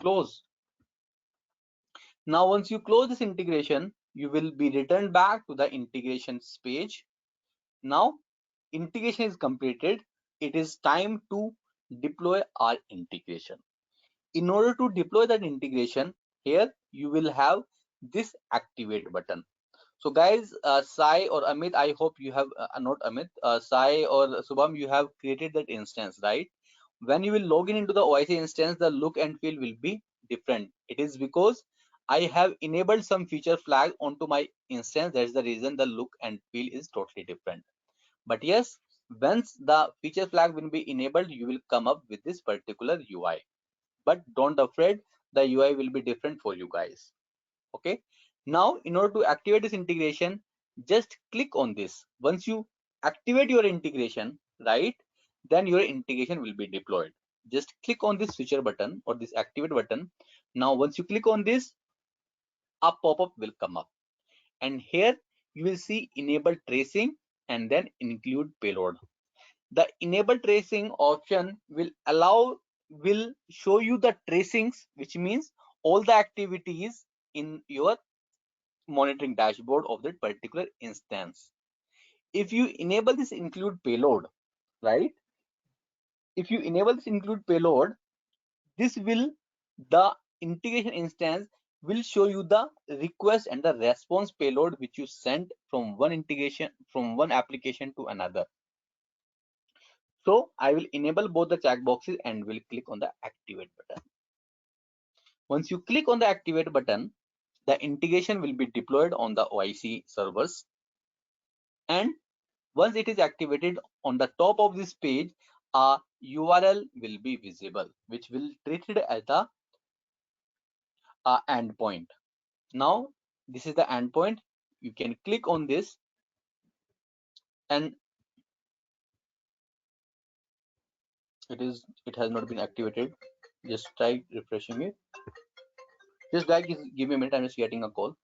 close. Now once you close this integration, you will be returned back to the integrations page. Now integration is completed. It is time to deploy our integration. In order to deploy that integration, here you will have this activate button. So guys, Sai or Amit, I hope you have not Amit, Sai or Subham, you have created that instance, right? When you will log in into the OIC instance, the look and feel will be different. It is because I have enabled some feature flag onto my instance. That's the reason the look and feel is totally different. But yes, once the feature flag will be enabled, you will come up with this particular UI. But don't afraid, the UI will be different for you guys. Okay. Now, in order to activate this integration, just click on this. Once you activate your integration, right, then your integration will be deployed. Just click on this switcher button or this activate button. Now, once you click on this, a pop-up will come up. And here you will see enable tracing and then include payload. The enable tracing option will show you the tracings, which means all the activities in your monitoring dashboard of that particular instance. If you enable this include payload, right? If you enable this include payload, the integration instance will show you the request and the response payload which you sent from one application to another. So I will enable both the checkboxes and will click on the activate button. Once you click on the activate button, the integration will be deployed on the OIC servers, and once it is activated, on the top of this page a URL will be visible, which will treat it as the endpoint. Now this is the endpoint. You can click on this, and it has not been activated. Just try refreshing it. Just guys, give me a minute. I'm just getting a call.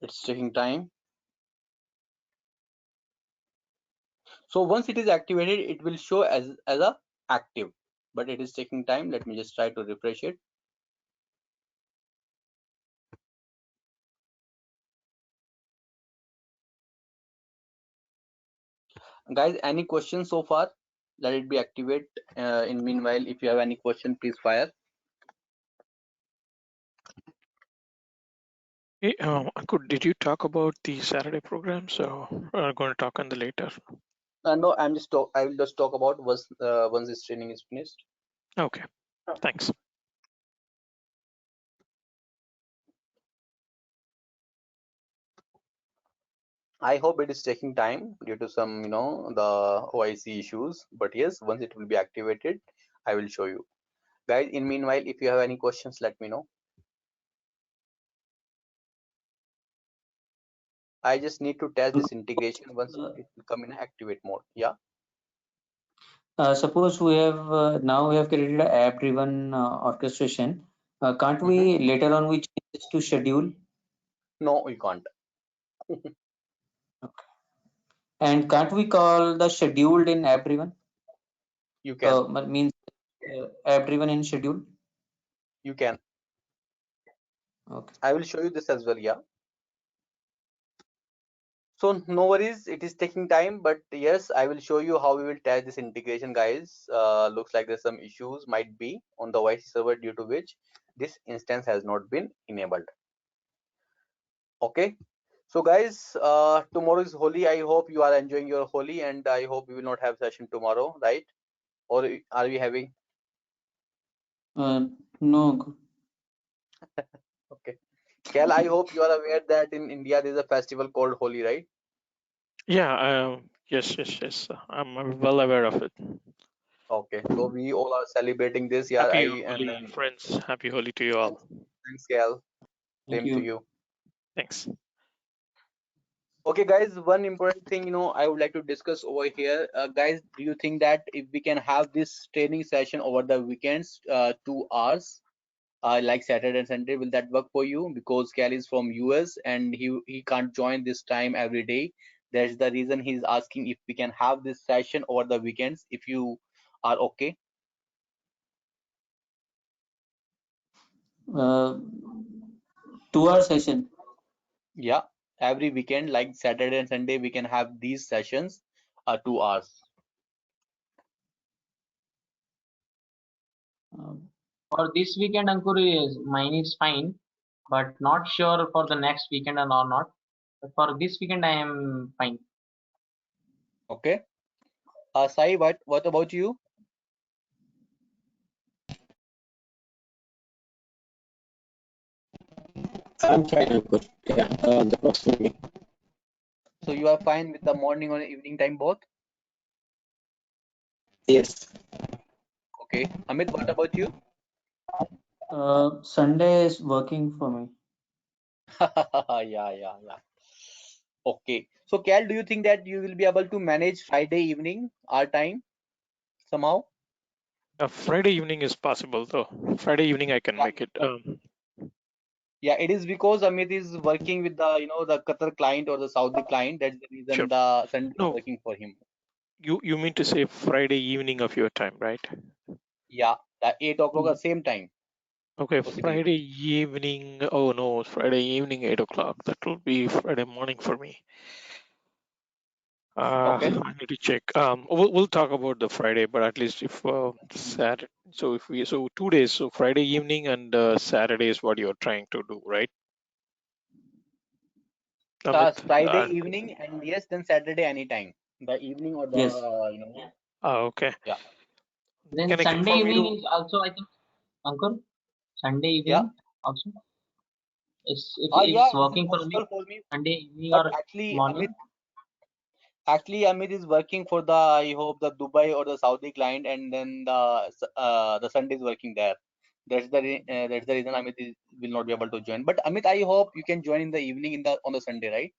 It's taking time. So once it is activated, it will show as a active, but it is taking time. Let me just try to refresh it. Guys, any questions so far? Let it be activate. In meanwhile, if you have any question, please fire. Hey, Ankur, did you talk about the Saturday program? So we're going to talk on the later. No, I will just talk about once this training is finished. Okay, thanks. I hope it is taking time due to some, the OIC issues. But yes, once it will be activated, I will show you. Guys, in meanwhile, if you have any questions, let me know. I just need to test this integration once it will come in activate mode. Yeah. Suppose we have now we have created an app-driven orchestration. Can't we later on we change this to schedule? No, we can't. Okay. And can't we call the scheduled in app-driven? You can. Means app-driven in schedule. You can. Okay. I will show you this as well. Yeah. So no worries, it is taking time, but yes, I will show you how we will test this integration, guys. Looks like there's some issues might be on the OIC server due to which this instance has not been enabled. Okay. So guys, tomorrow is Holi. I hope you are enjoying your Holi, and I hope we will not have session tomorrow, right? Or are we having? No. Okay. Kel, I hope you are aware that in India there is a festival called Holi, right? Yeah, yes. I'm well aware of it. Okay, so we all are celebrating this. Yeah, Happy Holi, friends. Happy Holi to you all. Thanks, Kel. Thank Same to you. Thanks. Okay, guys, one important thing, I would like to discuss over here. Guys, do you think that if we can have this training session over the weekends, 2 hours, like Saturday and Sunday, will that work for you? Because Cal is from US and he can't join this time every day. That's the reason he's asking if we can have this session over the weekends, if you are okay. 2-hour session. Yeah, every weekend, like Saturday and Sunday, we can have these sessions, 2 hours. For this weekend, Ankur, mine is fine, but not sure for the next weekend or not. But for this weekend, I am fine. Okay. Sai, what about you? I'm fine, Ankur. Yeah, that works for me. So you are fine with the morning or evening time both? Yes. Okay. Amit, what about you? Sunday is working for me. Yeah. Okay. So Cal, do you think that you will be able to manage Friday evening our time? somehow? Friday evening is possible though. Friday evening I can Yeah, make it. yeah, it is because Amit is working with the the Qatar client or the Saudi client. That's the Sure. reason the Sunday is No, working for him. you mean to say Friday evening of your time, right? Yeah, the 8 o'clock at same time, Okay, possibly. Friday evening. Oh no, Friday evening, 8 o'clock. That will be Friday morning for me. Okay. I need to check. We'll talk about the Friday, but at least if Saturday. So if we 2 days, so Friday evening and Saturday is what you're trying to do, right? Amit. Friday evening and yes, then Saturday anytime. The evening or Yes. the. Okay. Yeah. Then Can I Sunday confirm evening you? is also, I think, Ankur, Sunday Yeah. evening also. Yeah, It's it is working for me possible for me, Sunday evening but or morning. Amit is working for the, I hope, the Dubai or the Saudi client, and then the Sunday is working there. That's the reason Amit will not be able to join. But Amit, I hope you can join in the evening on the Sunday, right?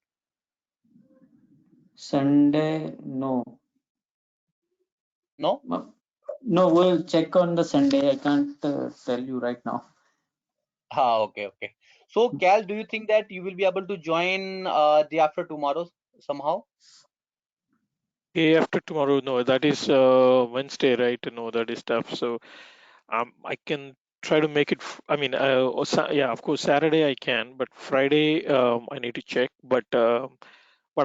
Sunday, no. No. No, we'll check on the Sunday. I can't tell you right now. Okay, okay. So, Cal, do you think that you will be able to join day after tomorrow somehow? Day after tomorrow? No, that is Wednesday, right? No, that is tough. So I can try to make it. I mean, yeah, of course, Saturday I can, but Friday I need to check. But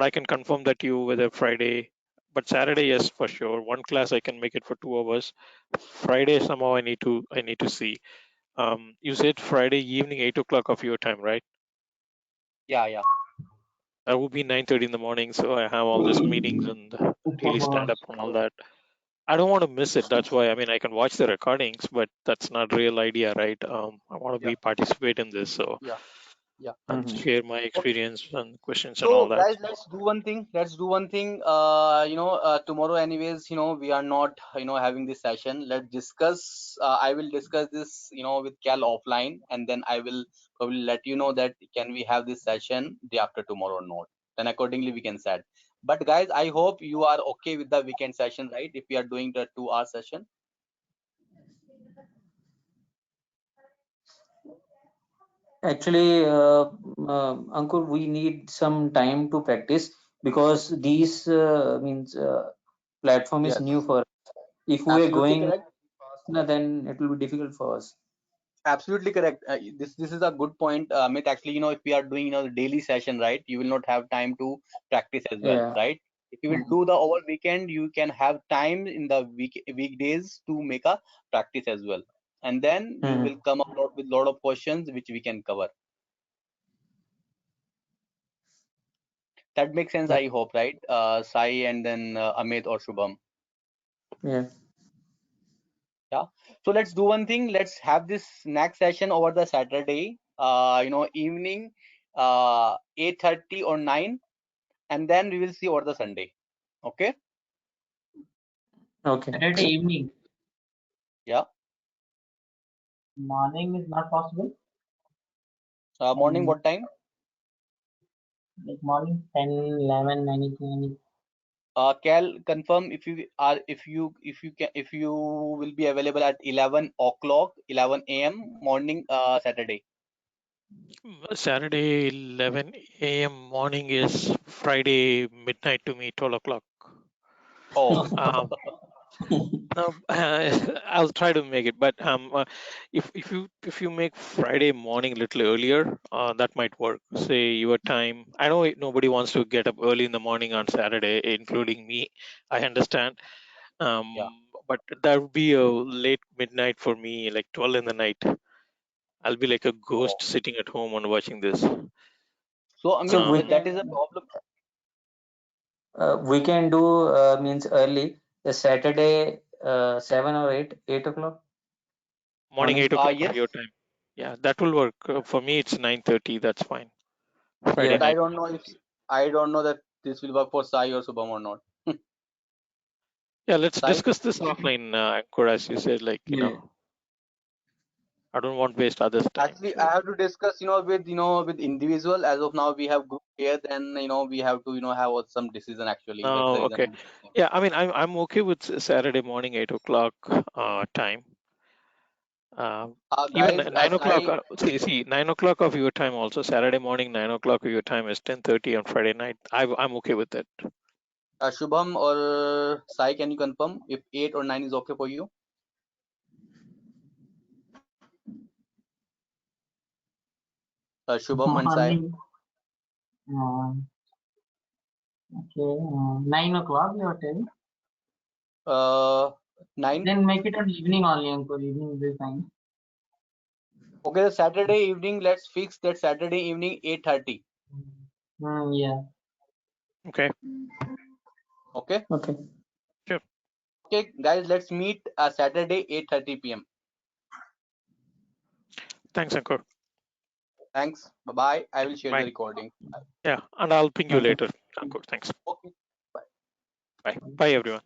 I can confirm that you whether Friday. But Saturday, yes, for sure. One class I can make it for 2 hours. Friday somehow I need to see. You said Friday evening, 8 o'clock of your time, right? Yeah, yeah. That would be 9:30 in the morning. So I have all these meetings and daily stand up and all that. I don't want to miss it. That's why I mean I can watch the recordings, but that's not real idea, right? I want to Yeah, be participate in this, so yeah, yeah. and share my experience and questions and all So that. guys, let's do one thing. Let's do one thing. Tomorrow, anyways, we are not, having this session. Let's discuss. I will discuss this, with Cal offline, and then I will probably let you know that can we have this session day after tomorrow or not. Then accordingly we can set. But guys, I hope you are okay with the weekend session, right? If we are doing the 2 hour session. Actually, Ankur, we need some time to practice because these means platform is Yes, new for us. If we are absolutely going correct. fast, then it will be difficult for us. Absolutely correct. This is a good point, Amit. Actually, if we are doing the daily session, right, you will not have time to practice as well, Yeah. right? If you will do the over weekend, you can have time in the weekdays to make a practice as well, and then you Mhm. will come up with lot of questions which we can cover. That makes sense, Yeah. I hope, right? Sai and then Amit or Shubham. Yeah. Yeah. So let's do one thing. Let's have this next session over the Saturday, evening, 8:30 or 9, and then we will see over the Sunday. Okay. Okay. Saturday evening. Yeah. Morning is not possible. Morning, what time? Like morning 10, 11, 9. Cal, confirm if you will be available at 11 o'clock, 11 a.m. morning, Saturday. Saturday 11 a.m. morning is Friday midnight to me, 12 o'clock. Oh. Um, no, I'll try to make it, but if you make Friday morning a little earlier, that might work. Say your time. I know nobody wants to get up early in the morning on Saturday, including me. I understand. Yeah. But that would be a late midnight for me, like 12 in the night. I'll be like a Oh. ghost sitting at home and watching this. So So Amit, that is a problem. we can do means early the Saturday 7 or 8 o'clock Morning morning. 8 o'clock of Yes, your time. Yeah, that will work. For me, it's 9:30. That's fine. Friday Yeah. but I night. don't know that this will work for Sai or Subham or not. Yeah, let's Sai? discuss this offline, Ankur, as you said, like, Yeah. I don't want to waste others' time. Actually, So, I have to discuss, with individual. As of now, we have group here. Then we have to have some decision. Actually, that's the oh, reason okay. I'm discussing. Yeah, I mean, I'm okay with Saturday morning 8 o'clock time. Even Guys, 9 as o'clock. I See, 9 o'clock of your time also. Saturday morning 9 o'clock of your time is 10:30 on Friday night. I'm okay with that. Shubham or Sai, can you confirm if 8 or 9 is okay for you? Shubham and Sai. Morning. Okay, 9 o'clock you are telling? 9. Then make it an evening only, Ankur. Evening will be fine. Okay, the Saturday evening. Let's fix that Saturday evening 8:30. Yeah. Okay. Okay. Okay. Sure. Okay, guys, let's meet Saturday 8:30 p.m. Thanks, Ankur. Thanks. Bye bye. I will share the Bye. recording. Yeah, and I'll ping you Okay. later, Ankur. Thanks. Okay. Bye. Bye, everyone.